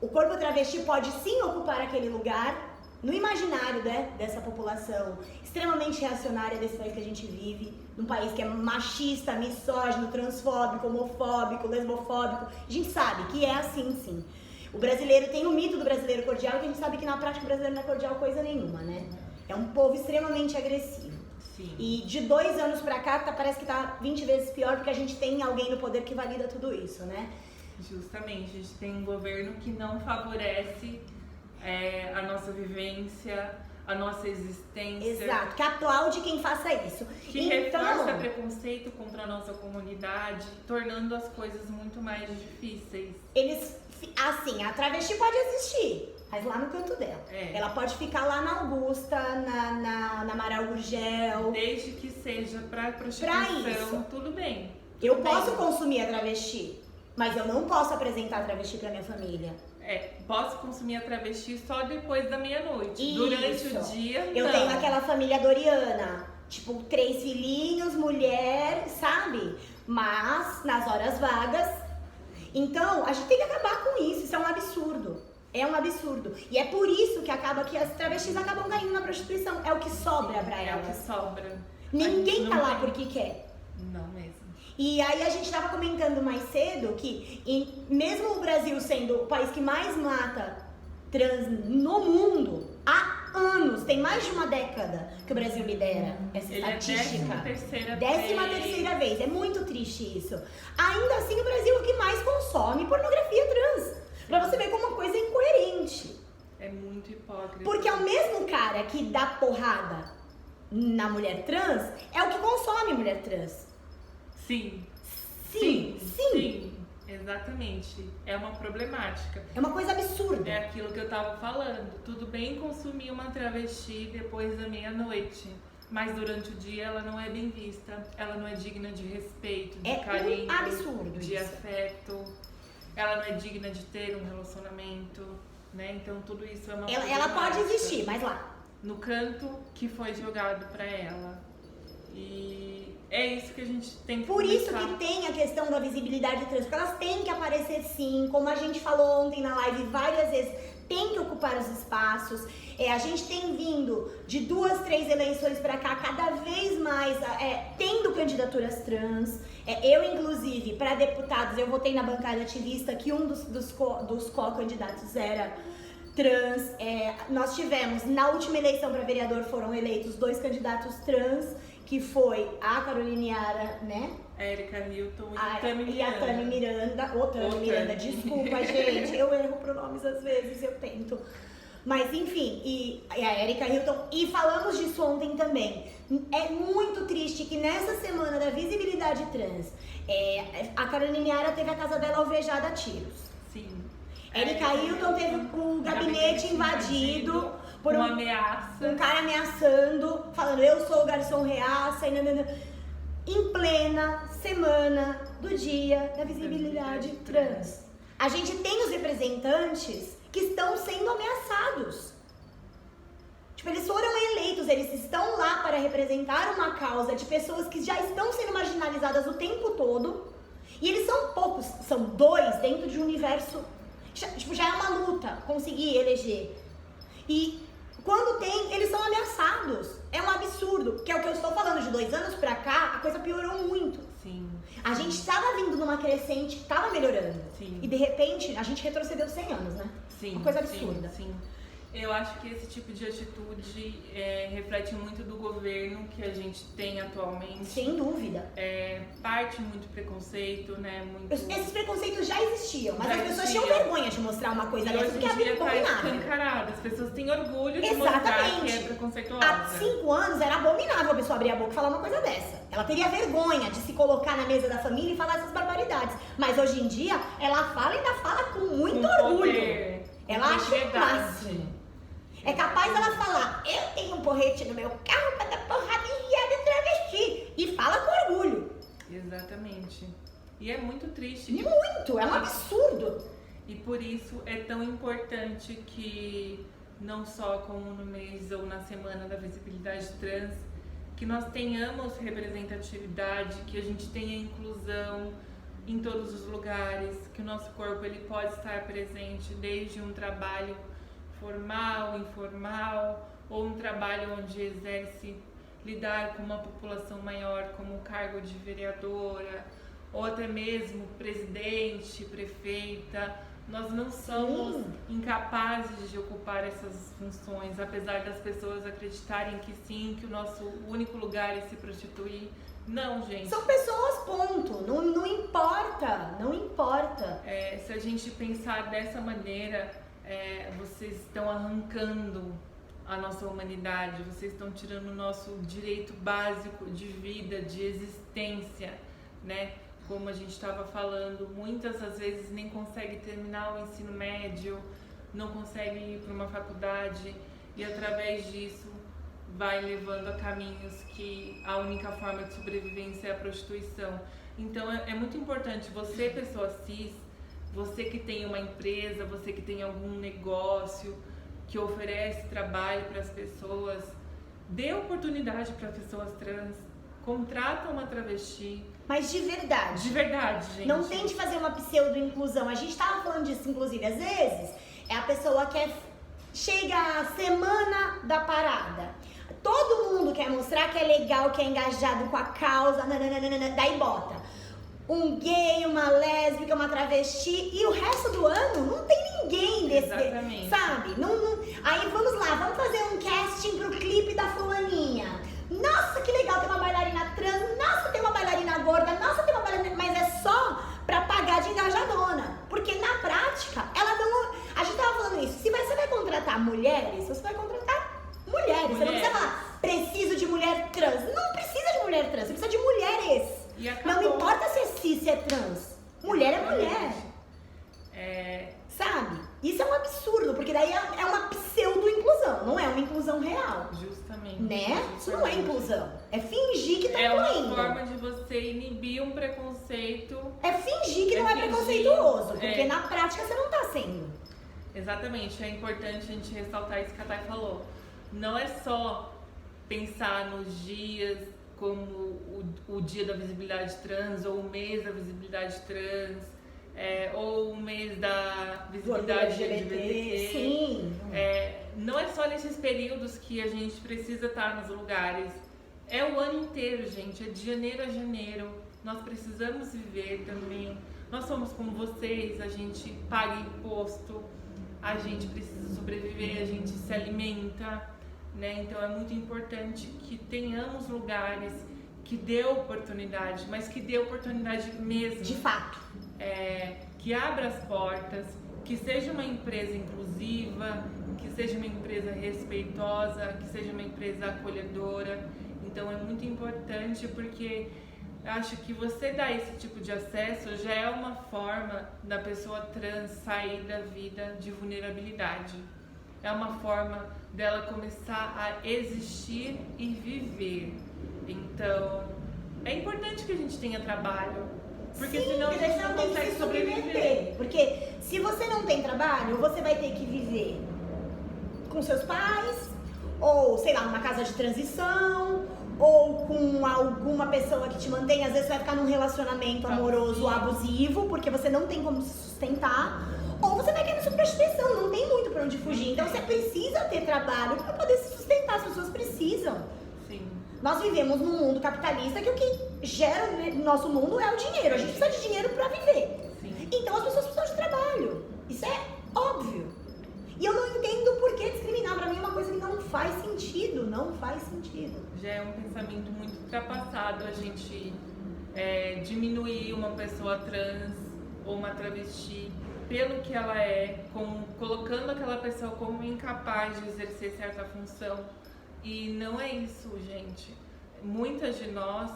O corpo travesti pode sim ocupar aquele lugar no imaginário, né, dessa população extremamente reacionária desse país que a gente vive, num país que é machista, misógino, transfóbico, homofóbico, lesbofóbico. A gente sabe que é assim, sim. O brasileiro tem o mito do brasileiro cordial, que a gente sabe que na prática o brasileiro não é cordial coisa nenhuma, né? É um povo extremamente agressivo. Sim. E de 2 anos pra cá, parece que tá 20 vezes pior, porque a gente tem alguém no poder que valida tudo isso, né? Justamente, a gente tem um governo que não favorece a nossa vivência, a nossa existência. Exato, que aplaude quem faça isso. Que reforça preconceito contra a nossa comunidade, tornando as coisas muito mais difíceis. Assim, a travesti pode existir, mas lá no canto dela. Ela pode ficar lá na Augusta, na Amaral Gurgel. Desde que seja pra prostituição, tudo bem. Eu posso consumir a travesti, mas eu não posso apresentar a travesti pra minha família. Posso consumir a travesti só depois da meia-noite. Durante o dia, eu não. tenho aquela família doriana, tipo 3 filhinhos, mulher, sabe? Mas nas horas vagas. Então, a gente tem que acabar com isso. Isso é um absurdo. É um absurdo. E é por isso que acaba que as travestis acabam caindo na prostituição. É o que sobra pra elas. É o que sobra. Ninguém tá lá porque quer. Não mesmo. E aí a gente estava comentando mais cedo que mesmo o Brasil sendo o país que mais mata trans no mundo, há anos, tem mais de uma década que o Brasil lidera essa estatística. É 13ª vez. É muito triste isso. Ainda assim o Brasil é o que mais consome pornografia trans. Pra você ver como uma coisa é incoerente. É muito hipócrita. Porque é o mesmo cara que dá porrada na mulher trans, é o que consome mulher trans. Sim. Exatamente. É uma problemática. É uma coisa absurda. É aquilo que eu tava falando. Tudo bem consumir uma travesti depois da meia-noite, mas durante o dia ela não é bem vista. Ela não é digna de respeito, de carinho, um absurdo de isso. afeto. Ela não é digna de ter um relacionamento, né? Então tudo isso é uma Ela pode existir, mas lá. No canto que foi jogado pra ela. E é isso que a gente tem que Por isso que tem a questão da visibilidade trans, porque elas têm que aparecer sim, como a gente falou ontem na live várias vezes, tem que ocupar os espaços. A gente tem vindo de 2, 3 eleições pra cá, cada vez mais tendo candidaturas trans. Eu, inclusive, para deputados, eu votei na bancada ativista que um dos co-candidatos era trans. Nós tivemos, na última eleição para vereador, foram eleitos 2 candidatos trans, que foi a Caroline Yara, né? Erika Hilton e a Tami Miranda. Ô, Tami Miranda, desculpa, gente. Eu erro pronomes às vezes, eu tento. Mas, enfim, e a Erika Hilton. E falamos disso ontem também. É muito triste que nessa semana da visibilidade trans, a Caroline Yara teve a casa dela alvejada a tiros. Sim. Erika Hilton teve o gabinete invadido por uma ameaça. Um cara ameaçando, falando eu sou o garçom reaça, e nanana, em plena semana do dia da visibilidade trans. A gente tem os representantes que estão sendo ameaçados. Tipo, eles foram eleitos, eles estão lá para representar uma causa de pessoas que já estão sendo marginalizadas o tempo todo. E eles são poucos, são 2 dentro de um universo. Já é uma luta conseguir eleger. E quando tem, eles são ameaçados. É um absurdo. Que é o que eu estou falando, de 2 anos pra cá, a coisa piorou muito. Sim. A gente estava vindo numa crescente, estava melhorando. Sim. E de repente, a gente retrocedeu 100 anos, né? Sim. Uma coisa absurda. Sim. Eu acho que esse tipo de atitude reflete muito do governo que a gente tem atualmente. Sem dúvida. Parte muito preconceito, né? Esses preconceitos já existiam, mas já as pessoas existiam. tinham vergonha de mostrar uma coisa dessa, porque é abominável. Escancarado. As pessoas têm orgulho de Exatamente. mostrar que é preconceituosa. Há 5 anos era abominável a pessoa abrir a boca e falar uma coisa dessa. Ela teria vergonha de se colocar na mesa da família e falar essas barbaridades. Mas hoje em dia, ela fala e ainda fala com muito orgulho. Poder, ela acha o máximo. É capaz dela falar, eu tenho um porrete no meu carro pra dar porrada em viado Exatamente. E é muito triste. Muito! É um absurdo! E por isso é tão importante que, não só como no mês ou na semana da visibilidade trans, que nós tenhamos representatividade, que a gente tenha inclusão em todos os lugares, que o nosso corpo ele pode estar presente desde um trabalho formal, informal, ou um trabalho onde exerce lidar com uma população maior, como o cargo de vereadora, ou até mesmo presidente, prefeita. Nós não somos incapazes de ocupar essas funções, apesar das pessoas acreditarem que sim, que o nosso único lugar é se prostituir. Não, gente. São pessoas, ponto. Não importa, não importa. Se a gente pensar dessa maneira, vocês estão arrancando a nossa humanidade, vocês estão tirando o nosso direito básico de vida, de existência, né? Como a gente estava falando, muitas às vezes nem consegue terminar o ensino médio, não consegue ir para uma faculdade e através disso vai levando a caminhos que a única forma de sobrevivência é a prostituição. Então é muito importante você, pessoa cis, você que tem uma empresa, você que tem algum negócio que oferece trabalho para as pessoas, dê oportunidade para pessoas trans, contrata uma travesti. Mas de verdade. De verdade, gente. Não tente fazer uma pseudo-inclusão. A gente tava falando disso, inclusive, às vezes, a pessoa quer... Chega a semana da parada. Todo mundo quer mostrar que é legal, que é engajado com a causa, nananana, daí bota um gay, uma lésbica, uma travesti, e o resto do ano não tem ninguém desse, exatamente, sabe? Aí vamos lá, vamos fazer um casting pro clipe da fulaninha. Nossa, que legal, tem uma bailarina trans, nossa, tem uma bailarina gorda, nossa, tem uma bailarina... Mas é só pra pagar de engajadona, porque na prática, ela não... A gente tava falando isso, se você vai contratar mulheres, você vai contratar mulheres. Você não precisa falar, preciso de mulher trans. Não precisa de mulher trans, você precisa de mulheres. Não importa se é cis, se é trans. Mulher é mulher. Sabe? Isso é um absurdo, porque daí é uma pseudo-inclusão, não é uma inclusão real. Justamente. Né? Isso não é inclusão. É fingir que tá incluindo. É uma forma de você inibir um preconceito. É fingir que não é preconceituoso, porque na prática você não tá sendo. Exatamente. É importante a gente ressaltar isso que a Thay falou. Não é só pensar nos dias como o dia da visibilidade trans, ou o mês da visibilidade trans, ou o mês da visibilidade LGBT. Sim. Não é só nesses períodos que a gente precisa estar nos lugares. É o ano inteiro, gente. É de janeiro a janeiro. Nós precisamos viver também. Nós somos como vocês, a gente paga imposto, a gente precisa sobreviver, a gente se alimenta, né? Então é muito importante que tenhamos lugares que dê oportunidade, mas que dê oportunidade mesmo. De fato. Que abra as portas, que seja uma empresa inclusiva, que seja uma empresa respeitosa, que seja uma empresa acolhedora. Então é muito importante porque acho que você dar esse tipo de acesso já é uma forma da pessoa trans sair da vida de vulnerabilidade. É uma forma dela começar a existir e viver. Então, é importante que a gente tenha trabalho, porque senão a gente não consegue sobreviver. Porque se você não tem trabalho, você vai ter que viver com seus pais, ou sei lá, numa casa de transição, ou com alguma pessoa que te mantém. Às vezes você vai ficar num relacionamento amoroso abusivo, porque você não tem como se sustentar, ou você vai cair na sua prostituição, não tem muito pra onde fugir. Então você precisa ter trabalho pra poder se sustentar, as pessoas precisam. Sim. Nós vivemos num mundo capitalista que o que gera no nosso mundo é o dinheiro. A gente precisa de dinheiro pra viver. Sim. Então as pessoas precisam de trabalho. Isso é óbvio. E eu não entendo por que discriminar. Pra mim é uma coisa que não faz sentido. Não faz sentido. Já é um pensamento muito ultrapassado a gente diminuir uma pessoa trans ou uma travesti pelo que ela é, colocando aquela pessoa como incapaz de exercer certa função. E não é isso, gente. Muitas de nós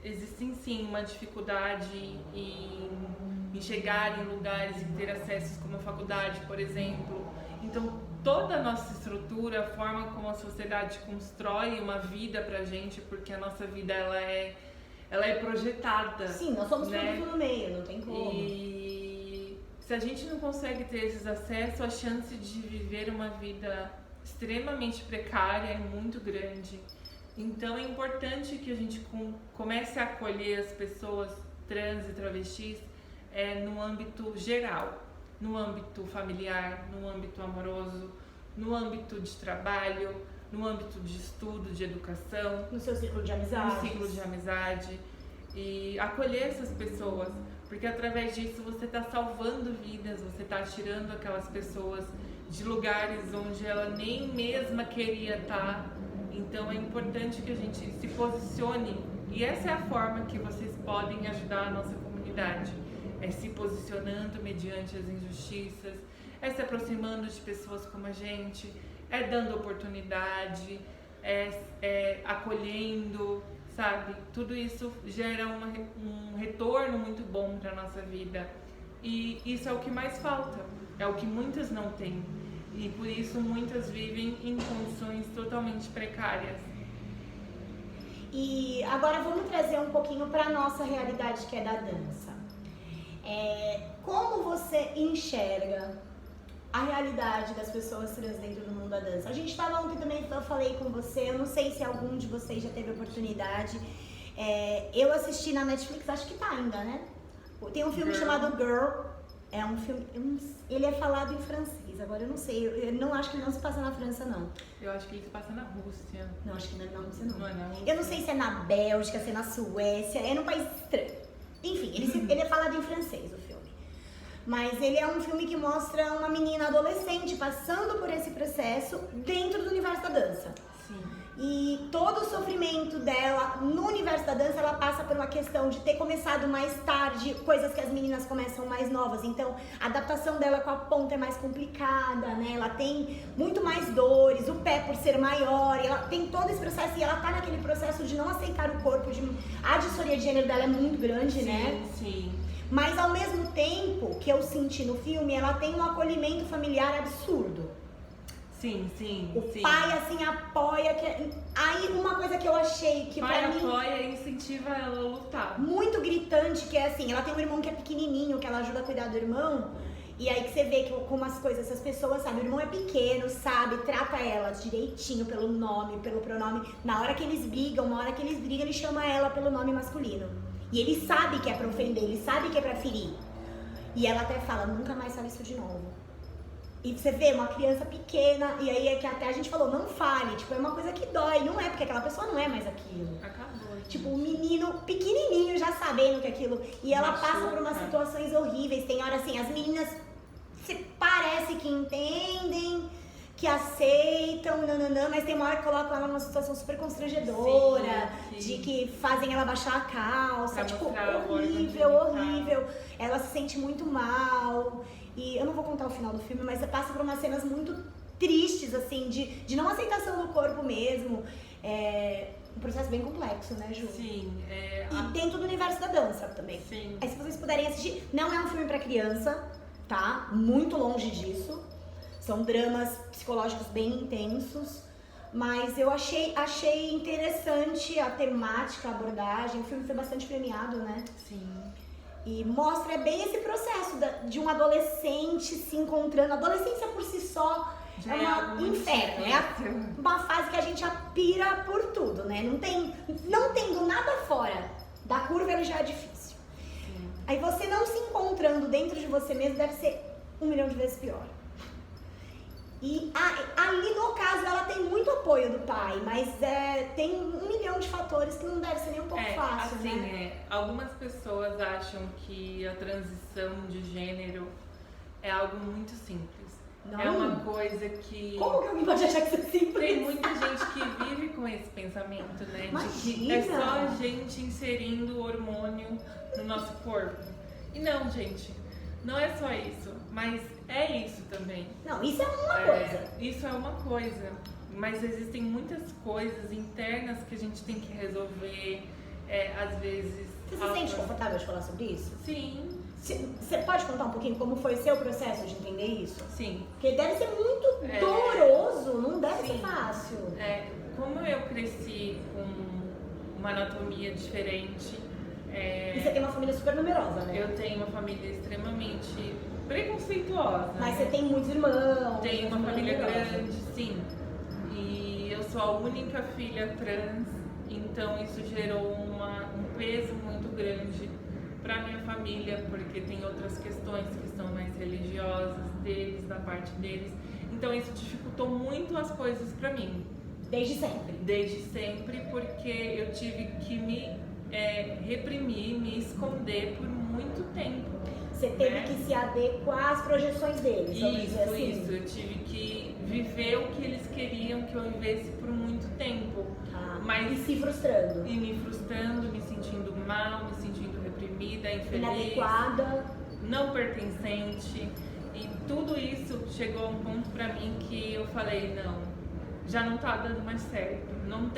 existem sim uma dificuldade em chegar em lugares e ter acessos como a faculdade, por exemplo. Então, toda a nossa estrutura, a forma como a sociedade constrói uma vida pra gente, porque a nossa vida ela é ela é projetada. Sim, nós somos né? produto no meio, não tem como. E se a gente não consegue ter esses acessos, a chance de viver uma vida extremamente precária é muito grande. Então é importante que a gente comece a acolher as pessoas trans e travestis no âmbito geral, no âmbito familiar, no âmbito amoroso, no âmbito de trabalho, no âmbito de estudo, de educação, No seu ciclo de amizade. no ciclo de amizade, e acolher essas pessoas, porque através disso você está salvando vidas, você está tirando aquelas pessoas de lugares onde ela nem mesma queria estar. Então é importante que a gente se posicione, e essa é a forma que vocês podem ajudar a nossa comunidade, é se posicionando mediante as injustiças, é se aproximando de pessoas como a gente, é dando oportunidade, é acolhendo, sabe? Tudo isso gera um retorno muito bom para a nossa vida. E isso é o que mais falta, é o que muitas não têm. E por isso muitas vivem em condições totalmente precárias. E agora vamos trazer um pouquinho para a nossa realidade, que é da dança. Como você enxerga a realidade das pessoas trans dentro do mundo da dança? A gente estava ontem também, eu falei com você, eu não sei se algum de vocês já teve oportunidade. Eu assisti na Netflix, acho que tá ainda, né? Tem um filme chamado Girl. É um filme, ele é falado em francês, agora eu não sei, eu não acho que ele não se passa na França, não. Eu acho que ele se passa na Rússia. Não, acho que não é na Rússia, não. Não é na Rússia. Eu não sei se é na Bélgica, se é na Suécia, é num país estranho. Enfim, ele é falado em francês, o filme. Mas ele é um filme que mostra uma menina adolescente passando por esse processo dentro do universo da dança. Sim. E todo o sofrimento dela no universo da dança, ela passa por uma questão de ter começado mais tarde, coisas que as meninas começam mais novas. Então, a adaptação dela com a ponta é mais complicada, né? Ela tem muito mais dores, o pé por ser maior, ela tem todo esse processo e ela tá naquele processo de não aceitar o corpo, a disforia de gênero dela é muito grande, né? Sim. Mas ao mesmo tempo que eu senti no filme, ela tem um acolhimento familiar absurdo. Sim. O pai, assim, apoia. Aí, uma coisa que eu achei que pra mim... O pai apoia e incentiva ela a lutar. Muito gritante, que é assim, ela tem um irmão que é pequenininho, que ela ajuda a cuidar do irmão. E aí que você vê que como as coisas, essas pessoas, sabe? O irmão é pequeno, sabe? Trata ela direitinho pelo nome, pelo pronome. Na hora que eles brigam, ele chama ela pelo nome masculino. E ele sabe que é pra ofender, ele sabe que é pra ferir. E ela até fala, nunca mais fala isso de novo. E você vê uma criança pequena, e aí é que até a gente falou, não fale, tipo, é uma coisa que dói, não é, porque aquela pessoa não é mais aquilo. Acabou. Tipo, o menino pequenininho já sabendo que aquilo, e ela Machuca. passa por umas situações horríveis, tem hora assim, as meninas parece que entendem, que aceitam, mas tem uma hora que colocam ela numa situação super constrangedora, Sim. de que fazem ela baixar a calça, Pra tipo, mostrar o horrível, órgão horrível. Ela se sente muito mal. E eu não vou contar o final do filme, mas passa por umas cenas muito tristes, assim, de não aceitação do corpo mesmo. É um processo bem complexo, né, Ju? Sim. E dentro do universo da dança também. Sim. Aí se vocês puderem assistir, não é um filme pra criança, tá? Muito longe disso. São dramas psicológicos bem intensos. Mas eu achei interessante a temática, a abordagem. O filme foi bastante premiado, né? Sim. E mostra bem esse processo de um adolescente se encontrando. A adolescência por si só Já é um inferno. É uma fase que a gente apira por tudo, né? Não tendo nada fora da curva, ele já é difícil. Sim. Aí você não se encontrando dentro de você mesmo deve ser 1 milhão de vezes pior. E ali no caso ela tem muito apoio do pai, mas tem 1 milhão de fatores que não deve ser nem um pouco fácil, assim, né? Algumas pessoas acham que a transição de gênero é algo muito simples. Não. É uma coisa que... Como que alguém pode achar que isso é simples? Tem muita gente que vive com esse pensamento, né? Imagina. De que é só a gente inserindo hormônio no nosso corpo. E não, gente, não é só isso, mas é isso também. Não, isso é uma coisa. Isso é uma coisa, mas existem muitas coisas internas que a gente tem que resolver, às vezes... Você se sente confortável de falar sobre isso? Sim. Você pode contar um pouquinho como foi o seu processo de entender isso? Sim. Porque deve ser muito doloroso, não deve ser Sim. fácil. Como eu cresci com uma anatomia diferente. E você tem uma família super numerosa, né? Eu tenho uma família extremamente preconceituosa. Mas né? você tem muitos irmãos. Tenho uma família grande, sim. E eu sou a única filha trans, então isso gerou um peso muito grande para minha família, porque tem outras questões que são mais religiosas deles, da parte deles. Então isso dificultou muito as coisas para mim. Desde sempre? Desde sempre, porque eu tive que me reprimir, me esconder por muito tempo. Você teve que se adequar às projeções deles, vamos dizer assim. Isso. Eu tive que viver o que eles queriam que eu vivesse por muito tempo. E se frustrando. E me frustrando, me sentindo mal, me sentindo reprimida, infeliz. Inadequada. Não pertencente. E tudo isso chegou a um ponto pra mim que eu falei, não, já não tá dando mais certo. Não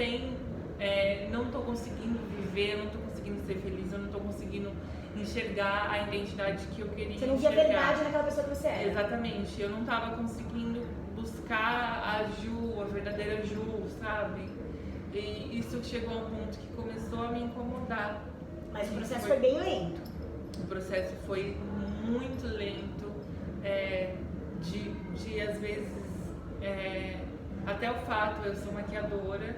tô conseguindo viver, eu não tô conseguindo ser feliz, eu não tô conseguindo enxergar a identidade que eu queria. Você não via verdade naquela pessoa que você era. Exatamente, eu não tava conseguindo buscar a Ju, a verdadeira Ju, sabe? E isso chegou a um ponto que começou a me incomodar. Mas o processo foi bem lento. O processo foi muito lento, de às vezes, até o fato, eu sou maquiadora,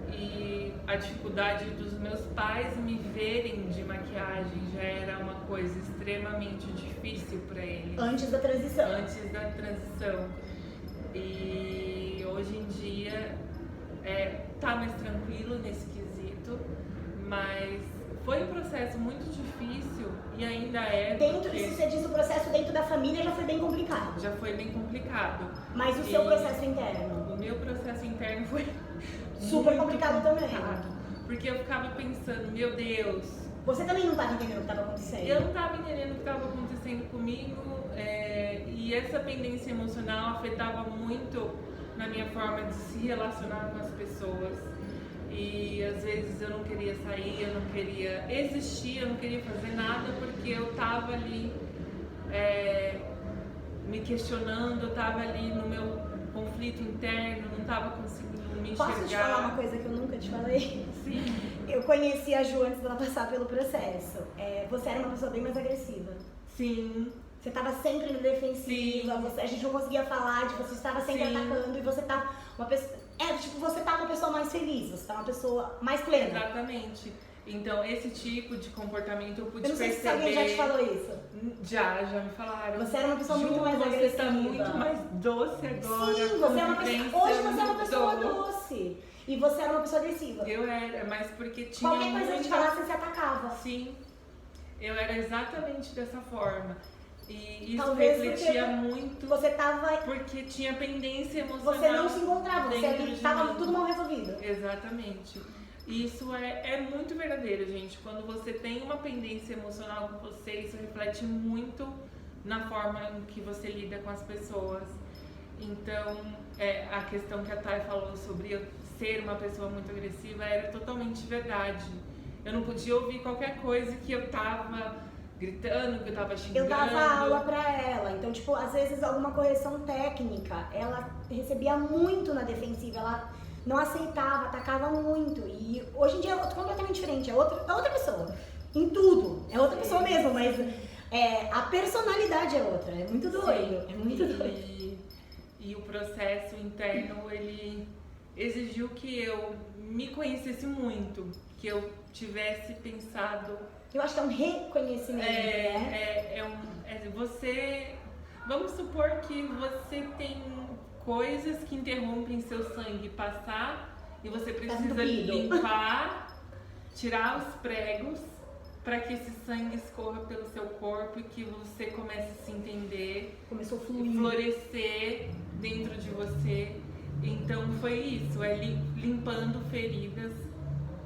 e a dificuldade dos meus pais me verem de maquiagem já era uma coisa extremamente difícil para eles. Antes da transição. Antes da transição. E hoje em dia tá mais tranquilo nesse quesito, mas foi um processo muito difícil e ainda é. Se você diz o processo dentro da família, já foi bem complicado. Já foi bem complicado. Mas o seu processo interno? O meu processo interno foi super complicado também. Porque eu ficava pensando, meu Deus. Você também não estava entendendo o que estava acontecendo? Eu não estava entendendo o que estava acontecendo comigo, e essa pendência emocional afetava muito na minha forma de se relacionar com as pessoas. E às vezes eu não queria sair, eu não queria existir, eu não queria fazer nada porque eu estava ali me questionando, eu estava ali no meu conflito interno, não estava conseguindo me enxergar. Posso te falar uma coisa que eu nunca te falei? Sim. Eu conheci a Ju antes dela passar pelo processo. Você era uma pessoa bem mais agressiva. Sim. Você estava sempre na defensiva, a gente não conseguia falar, você estava sempre atacando e você tá uma pessoa. Você tá uma pessoa mais feliz, você tá uma pessoa mais plena. Exatamente. Então, esse tipo de comportamento eu pude perceber. Eu não sei se alguém já te falou isso. Já me falaram. Você era uma pessoa muito mais agressiva. Você tá muito mais doce agora. Sim, você é uma pessoa. Hoje você é uma pessoa doce. E você era uma pessoa agressiva. Eu era, mas porque tinha. Qualquer coisa que te falasse, você atacava. Sim. Eu era exatamente dessa forma. E isso talvez refletia muito. Você tava. Porque tinha pendência emocional. Você não se encontrava, você estava tudo mal resolvido. Exatamente. Isso é muito verdadeiro, gente. Quando você tem uma pendência emocional com você, isso reflete muito na forma em que você lida com as pessoas. Então, a questão que a Thay falou sobre eu ser uma pessoa muito agressiva era totalmente verdade. Eu não podia ouvir qualquer coisa que eu tava gritando, que eu tava xingando. Eu dava aula pra ela, então, tipo, às vezes alguma correção técnica, ela recebia muito na defensiva, ela não aceitava, atacava muito. E hoje em dia é completamente diferente, é outra pessoa. Em tudo. É outra pessoa mesmo, mas a personalidade é outra. É muito doido. Sim. É muito doido. E o processo interno, ele exigiu que eu me conhecesse muito, que eu tivesse pensado. Eu acho que é um reconhecimento, né? Você. Vamos supor que você tem coisas que interrompem seu sangue passar e você precisa limpar, tirar os pregos para que esse sangue escorra pelo seu corpo e que você comece a se entender, começou a fluir, florescer dentro de você. Então foi isso, limpando feridas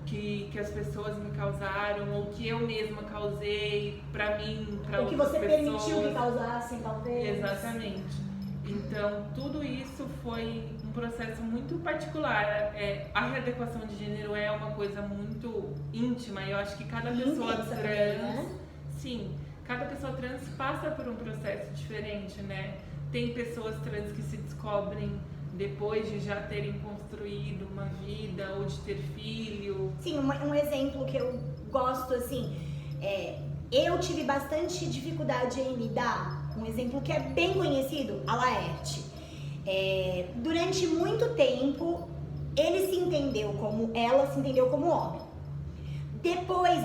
que as pessoas me causaram ou que eu mesma causei pra mim, pra outras pessoas. O que você permitiu que causassem, talvez. Exatamente. Então, tudo isso foi um processo muito particular. A readequação de gênero é uma coisa muito íntima. Eu acho que cada pessoa trans... também, né? Sim, cada pessoa trans passa por um processo diferente, né? Tem pessoas trans que se descobrem depois de já terem construído uma vida ou de ter filho? Sim, um exemplo que eu gosto, assim, eu tive bastante dificuldade em lidar, um exemplo que é bem conhecido, a Laerte. Durante muito tempo, ela se entendeu como homem. Depois,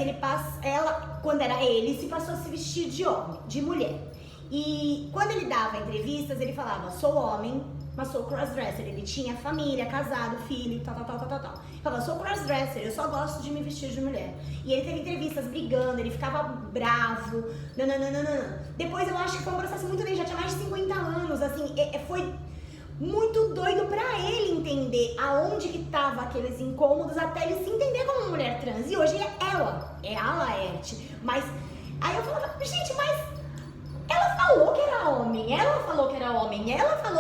quando era ele, se passou a se vestir de homem, de mulher. E quando ele dava entrevistas, ele falava, sou homem, mas sou crossdresser. Ele tinha família, casado, filho, tal. Ele falava, sou crossdresser, eu só gosto de me vestir de mulher. E ele teve entrevistas brigando, ele ficava bravo, não. Depois eu acho que foi um processo muito grande, já tinha mais de 50 anos, assim, foi muito doido pra ele entender aonde que tava aqueles incômodos até ele se entender como uma mulher trans. E hoje é a Laerte. Mas, aí eu falava, gente, mas ela falou que era homem, ela falou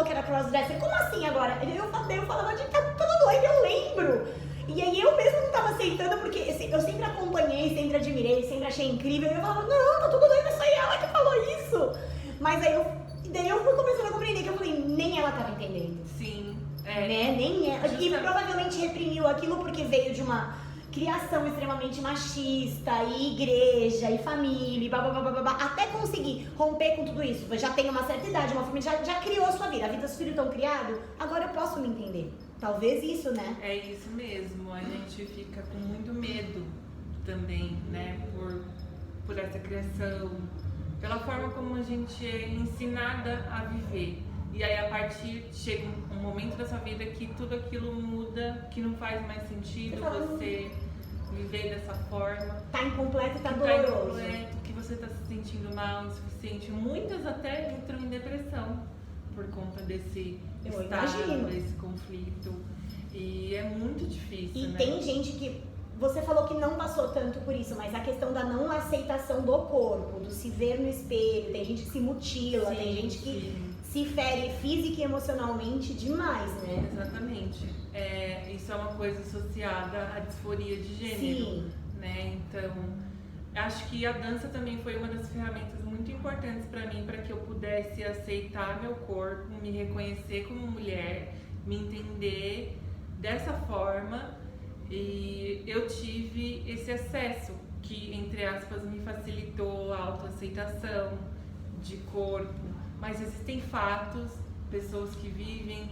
que era crossdresser, como assim agora? Eu falava, gente, tá tudo doido, eu lembro. E aí eu mesmo não tava aceitando, porque eu sempre acompanhei, sempre admirei, sempre achei incrível. E eu falava, não, tá tudo doido, foi ela que falou isso. Mas daí eu fui começando a compreender que eu falei, nem ela tava entendendo. Sim. Né? Nem ela. E provavelmente reprimiu aquilo porque veio de uma criação extremamente machista, e igreja, e família, e babá, até conseguir romper com tudo isso. Já tem uma certa idade, uma família, já criou sua vida, a vida dos filhos estão criados, agora eu posso me entender. Talvez isso, né? É isso mesmo, a gente fica com muito medo também, né, por essa criação, pela forma como a gente é ensinada a viver. E aí a partir chega um momento da sua vida que tudo aquilo muda, que não faz mais sentido você viver dessa forma. Tá incompleto e tá doloroso. doloroso. Tá incompleto, que você tá se sentindo mal, insuficiente. Muitas até entram em depressão por conta desse estado, desse conflito. E é muito difícil, e né? tem gente que... Você falou que não passou tanto por isso, mas a questão da não aceitação do corpo, do se ver no espelho, tem gente que se mutila, tem gente que se fere física e emocionalmente demais, né? Exatamente. Isso é uma coisa associada à disforia de gênero, né? Então, acho que a dança também foi uma das ferramentas muito importantes para mim, para que eu pudesse aceitar meu corpo, me reconhecer como mulher, me entender dessa forma. E eu tive esse acesso que, entre aspas, me facilitou a autoaceitação de corpo. Mas existem fatos, pessoas que vivem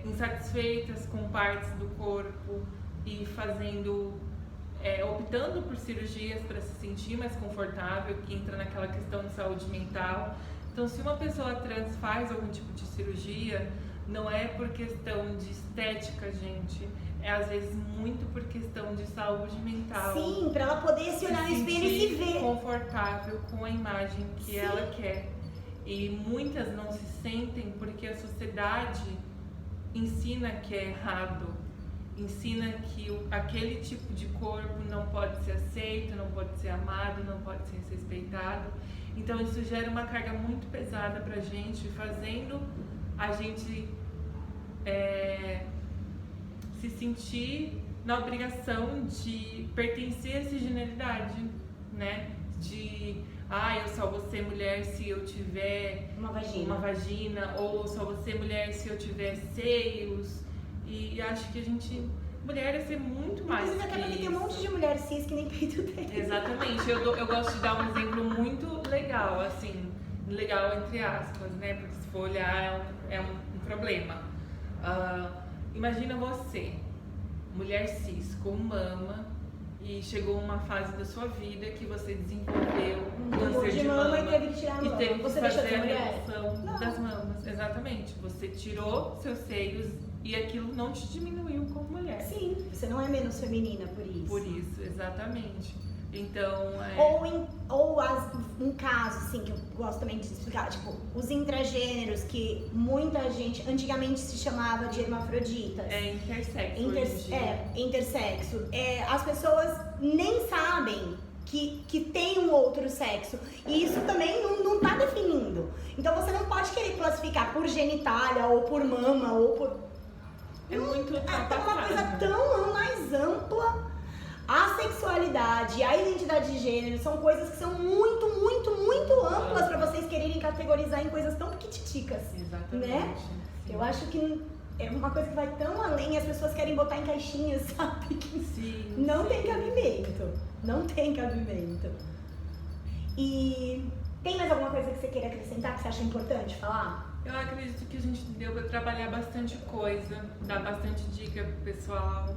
insatisfeitas com partes do corpo e optando por cirurgias para se sentir mais confortável, que entra naquela questão de saúde mental. Então, se uma pessoa trans faz algum tipo de cirurgia, não é por questão de estética, gente. É às vezes muito por questão de saúde mental. Sim, pra ela poder se olhar no espelho e se ver confortável com a imagem que ela quer. E muitas não se sentem porque a sociedade ensina que é errado. Ensina que aquele tipo de corpo não pode ser aceito, não pode ser amado, não pode ser respeitado. Então isso gera uma carga muito pesada pra gente, fazendo a gente se sentir na obrigação de pertencer a essa generalidade, né? Eu só vou ser mulher se eu tiver uma vagina, ou só vou ser mulher se eu tiver seios. E acho que mulher é ser muito mais. Inclusive, até porque tem um monte de mulher cis que nem peito tem. Exatamente. Eu gosto de dar um exemplo muito legal, assim, legal entre aspas, né? Porque se for olhar é um problema. Imagina você, mulher cis, com mama, e chegou uma fase da sua vida que você desenvolveu câncer de mama e teve que tirar a mama. E teve que você fazer deixou de a mulher? remoção das mamas. Exatamente. Você tirou seus seios e aquilo não te diminuiu como mulher. Sim, você não é menos feminina por isso. Por isso, exatamente. Então, um caso, assim, que eu gosto também de explicar, tipo, os intragêneros, que muita gente, antigamente se chamava de hermafroditas. Intersexo. Intersexo. As pessoas nem sabem que tem um outro sexo. E isso também não tá definindo. Então você não pode querer classificar por genitália, ou por mama, ou por... É uma coisa tão mais ampla. A sexualidade, a identidade de gênero são coisas que são muito, muito, muito amplas para vocês quererem categorizar em coisas tão piquiticas. Exatamente. Né? Eu acho que é uma coisa que vai tão além e as pessoas querem botar em caixinhas, sabe? Sim, não tem cabimento. Não tem cabimento. E tem mais alguma coisa que você queira acrescentar, que você acha importante falar? Eu acredito que a gente deu para trabalhar bastante coisa, dar bastante dica pro pessoal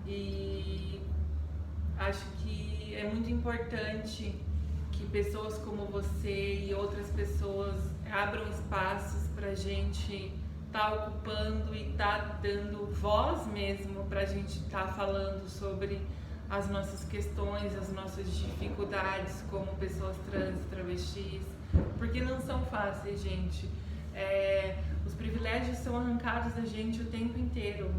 e acho que é muito importante que pessoas como você e outras pessoas abram espaços pra gente tá ocupando e tá dando voz mesmo pra gente tá falando sobre as nossas questões, as nossas dificuldades como pessoas trans, travestis, porque não são fáceis, gente. Os privilégios são arrancados da gente o tempo inteiro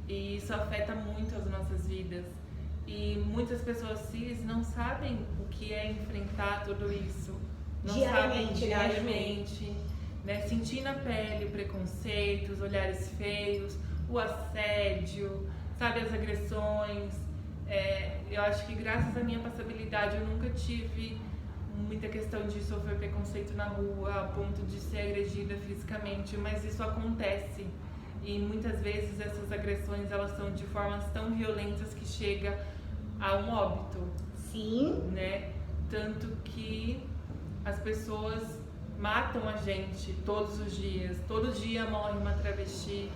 e isso afeta muito as nossas vidas. E muitas pessoas cis não sabem o que é enfrentar tudo isso. Não sabem diariamente, né? Sentir na pele preconceitos, olhares feios, o assédio, sabe, as agressões. Eu acho que graças à minha passabilidade eu nunca tive muita questão de sofrer preconceito na rua a ponto de ser agredida fisicamente, mas isso acontece. E muitas vezes essas agressões elas são de formas tão violentas que chega a um óbito. Sim. Né? Tanto que as pessoas matam a gente todos os dias. Todo dia morre uma travesti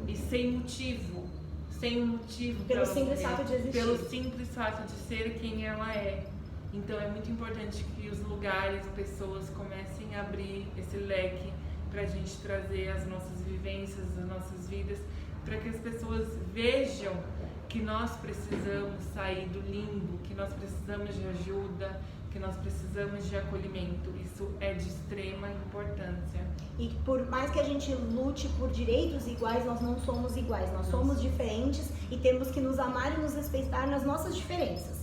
e sem motivo. Sem motivo. Pelo simples fato de existir. Pelo simples fato de ser quem ela é. Então é muito importante que os lugares, pessoas comecem a abrir esse leque pra gente trazer as nossas vivências, as nossas vidas, para que as pessoas vejam que nós precisamos sair do limbo, que nós precisamos de ajuda, que nós precisamos de acolhimento. Isso é de extrema importância. E por mais que a gente lute por direitos iguais, nós não somos iguais, nós somos diferentes e temos que nos amar e nos respeitar nas nossas diferenças.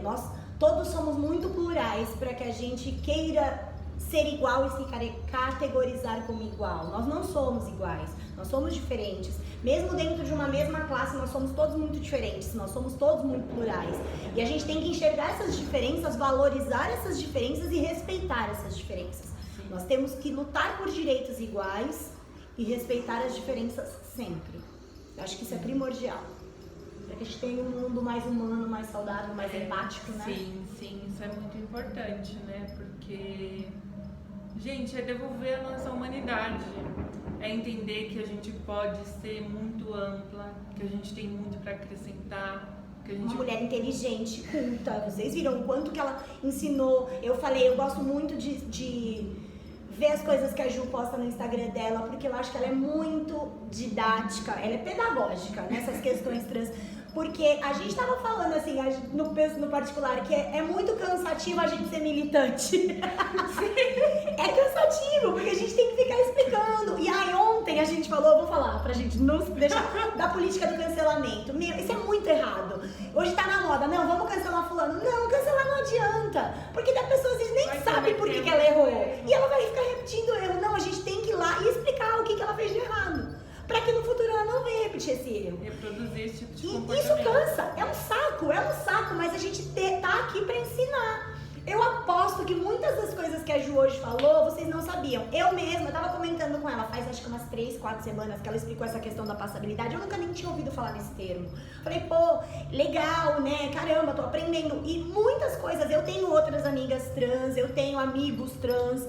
Nós todos somos muito plurais para que a gente queira ser igual e se categorizar como igual. Nós não somos iguais, nós somos diferentes. Mesmo dentro de uma mesma classe, nós somos todos muito diferentes, nós somos todos muito plurais. E a gente tem que enxergar essas diferenças, valorizar essas diferenças e respeitar essas diferenças. Sim. Nós temos que lutar por direitos iguais e respeitar as diferenças sempre. Eu acho que isso é primordial. Para que a gente tenha um mundo mais humano, mais saudável, mais empático, né? Sim, isso é muito importante, né? Porque, gente, é devolver a nossa humanidade. É entender que a gente pode ser muito ampla, que a gente tem muito para acrescentar. Que a gente... Uma mulher inteligente, culta. Vocês viram o quanto que ela ensinou. Eu falei, eu gosto muito de ver as coisas que a Ju posta no Instagram dela, porque eu acho que ela é muito didática, ela é pedagógica nessas questões trans. Porque a gente tava falando assim, no particular, que é muito cansativo a gente ser militante. É cansativo, porque a gente tem que ficar explicando. E aí ontem a gente falou, vou falar pra gente não se deixar, da política do cancelamento. Meu, isso é muito errado. Hoje tá na moda, não, vamos cancelar fulano. Não, cancelar não adianta. Porque a pessoa às vezes nem sabe por que ela errou. E ela vai ficar repetindo o erro. Não, a gente tem que ir lá e explicar o que ela fez de errado. Pra que no futuro ela não venha repetir esse erro. Reproduzir esse tipo de comportamento. E isso cansa, é um saco, mas a gente tá aqui pra ensinar. Eu aposto que muitas das coisas que a Ju hoje falou, vocês não sabiam. Eu mesma tava comentando com ela, faz acho que umas 3, 4 semanas que ela explicou essa questão da passabilidade. Eu nunca nem tinha ouvido falar nesse termo. Falei, pô, legal, né? Caramba, tô aprendendo. E muitas coisas, eu tenho outras amigas trans, eu tenho amigos trans,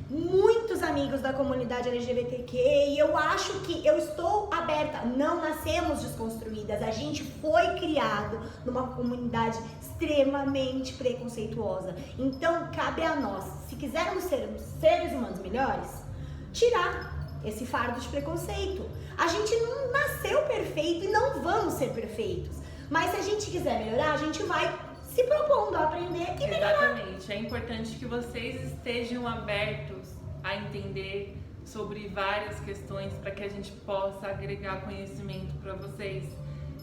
muitos amigos da comunidade LGBTQ, e eu acho que eu estou aberta. Não nascemos desconstruídas, a gente foi criado numa comunidade extremamente preconceituosa. Então cabe a nós, se quisermos ser seres humanos melhores, tirar esse fardo de preconceito. A gente não nasceu perfeito e não vamos ser perfeitos, mas se a gente quiser melhorar, a gente vai se propondo a aprender e melhorar. Exatamente. É importante que vocês estejam abertos a entender sobre várias questões para que a gente possa agregar conhecimento para vocês.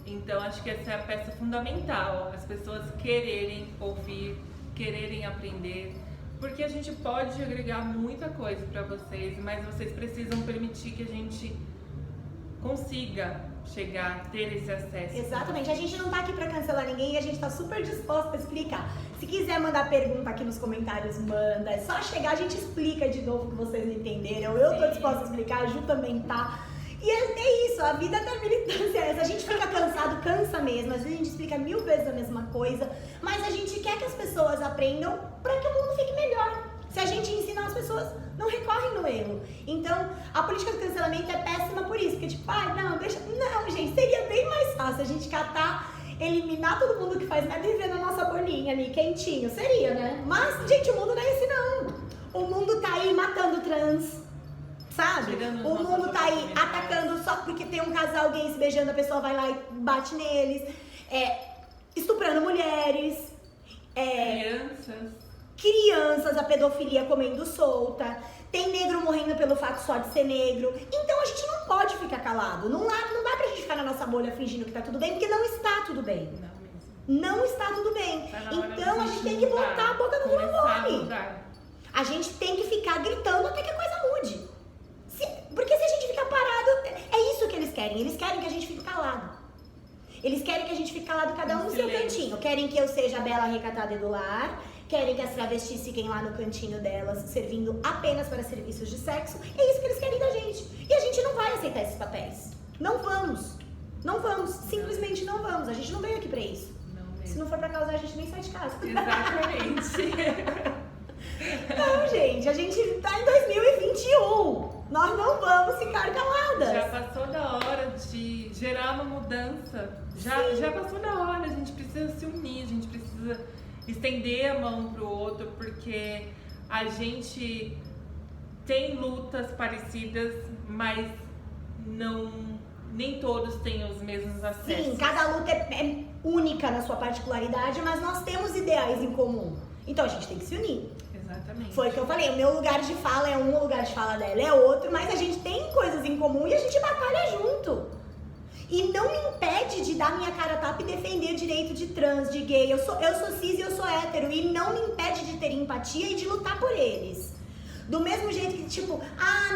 Então, acho que essa é a peça fundamental, as pessoas quererem ouvir, quererem aprender, porque a gente pode agregar muita coisa para vocês, mas vocês precisam permitir que a gente consiga chegar, ter esse acesso. Exatamente, a gente não tá aqui pra cancelar ninguém e a gente tá super disposta a explicar. Se quiser mandar pergunta aqui nos comentários, manda. É só chegar, a gente explica de novo o que vocês não entenderam. Eu tô disposta a explicar, a Ju também tá. E é isso, a vida da militância é essa. A gente fica cansado, cansa mesmo. Às vezes a gente explica 1000 vezes a mesma coisa. Mas a gente quer que as pessoas aprendam para que o mundo fique melhor. Se a gente ensinar, as pessoas não recorrem no erro. Então, a política do cancelamento é péssima por isso. Porque tipo, não, deixa... Não, gente, seria bem mais fácil a gente catar, eliminar todo mundo que faz merda e viver na nossa bolinha ali, quentinho. Seria, né? Mas, gente, o mundo não é esse não. O mundo tá aí matando trans, sabe? O mundo tá aí atacando só porque tem um casal gay se beijando, a pessoa vai lá e bate neles. Estuprando mulheres. Crianças, a pedofilia comendo solta. Tem negro morrendo pelo fato só de ser negro. Então a gente não pode ficar calado. Não dá pra gente ficar na nossa bolha fingindo que tá tudo bem, porque não está tudo bem. Não está tudo bem. Então a gente tem que botar a boca no trombone. A gente tem que ficar gritando até que a coisa mude. Porque se a gente ficar parado, é isso que eles querem. Eles querem que a gente fique calado. Eles querem que a gente fique calado, cada um no seu cantinho. Querem que eu seja a bela recatada e do lar. Querem que as travestis fiquem lá no cantinho delas, servindo apenas para serviços de sexo. É isso que eles querem da gente. E a gente não vai aceitar esses papéis. Não vamos. Não vamos. Simplesmente não vamos. A gente não veio aqui pra isso. Se não for pra causar, a gente nem sai de casa. Exatamente. Não, gente. A gente tá em 2021. Nós não vamos ficar caladas. Já passou da hora de gerar uma mudança. Já passou da hora. A gente precisa se unir. A gente precisa estender a mão pro outro, porque a gente tem lutas parecidas, mas nem todos têm os mesmos acessos. Sim, cada luta é única na sua particularidade, mas nós temos ideais em comum. Então a gente tem que se unir. Exatamente. Foi o que eu falei, o meu lugar de fala é um, o lugar de fala dela é outro, mas a gente tem coisas em comum e a gente batalha junto. E não me impede de dar minha cara a tapa e defender direito de trans, de gay. Eu sou cis e eu sou hétero. E não me impede de ter empatia e de lutar por eles. Do mesmo jeito que, tipo,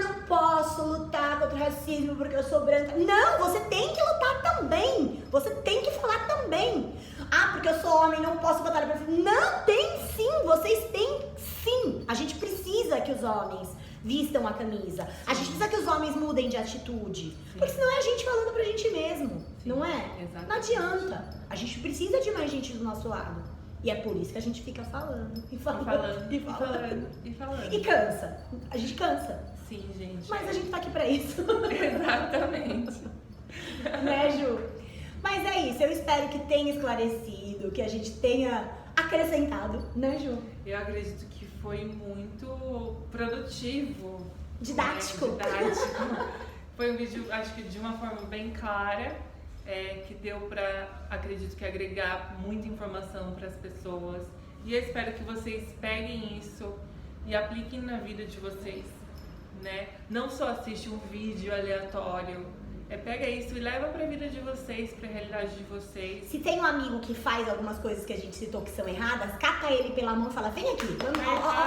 não posso lutar contra o racismo porque eu sou branca. Não, você tem que lutar também. Você tem que falar também. Porque eu sou homem, não posso botar pra frente. Não, tem sim. Vocês têm sim. A gente precisa que os homens vistam a camisa. A gente precisa que os homens mudem de atitude. Sim. Porque senão é a gente falando pra gente mesmo. Sim, não é? Exatamente. Não adianta. A gente precisa de mais gente do nosso lado. E é por isso que a gente fica falando. E falando. E cansa. A gente cansa. Sim, gente. Mas a gente tá aqui pra isso. Exatamente. Né, Ju? Mas é isso. Eu espero que tenha esclarecido, que a gente tenha acrescentado, né, Ju? Eu acredito que foi muito produtivo. Didático. Foi um vídeo, acho que de uma forma bem clara, que deu pra, acredito que, agregar muita informação para as pessoas. E eu espero que vocês peguem isso e apliquem na vida de vocês, né? Não só assiste um vídeo aleatório. Pega isso e leva pra vida de vocês, pra realidade de vocês. Se tem um amigo que faz algumas coisas que a gente citou que são erradas, cata ele pela mão e fala, vem aqui,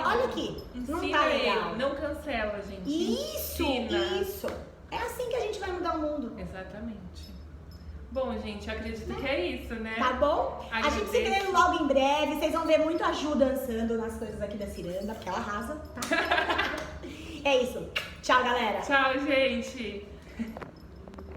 olha aqui. Ensina não tá legal. Ele, não cancela, gente. Isso. É assim que a gente vai mudar o mundo. Exatamente. Bom, gente, acredito que é isso, né? Tá bom? A gente se vê logo em breve. Vocês vão ver muito a Ju dançando nas coisas aqui da Ciranda, porque ela arrasa, tá? É isso. Tchau, galera. Tchau, gente.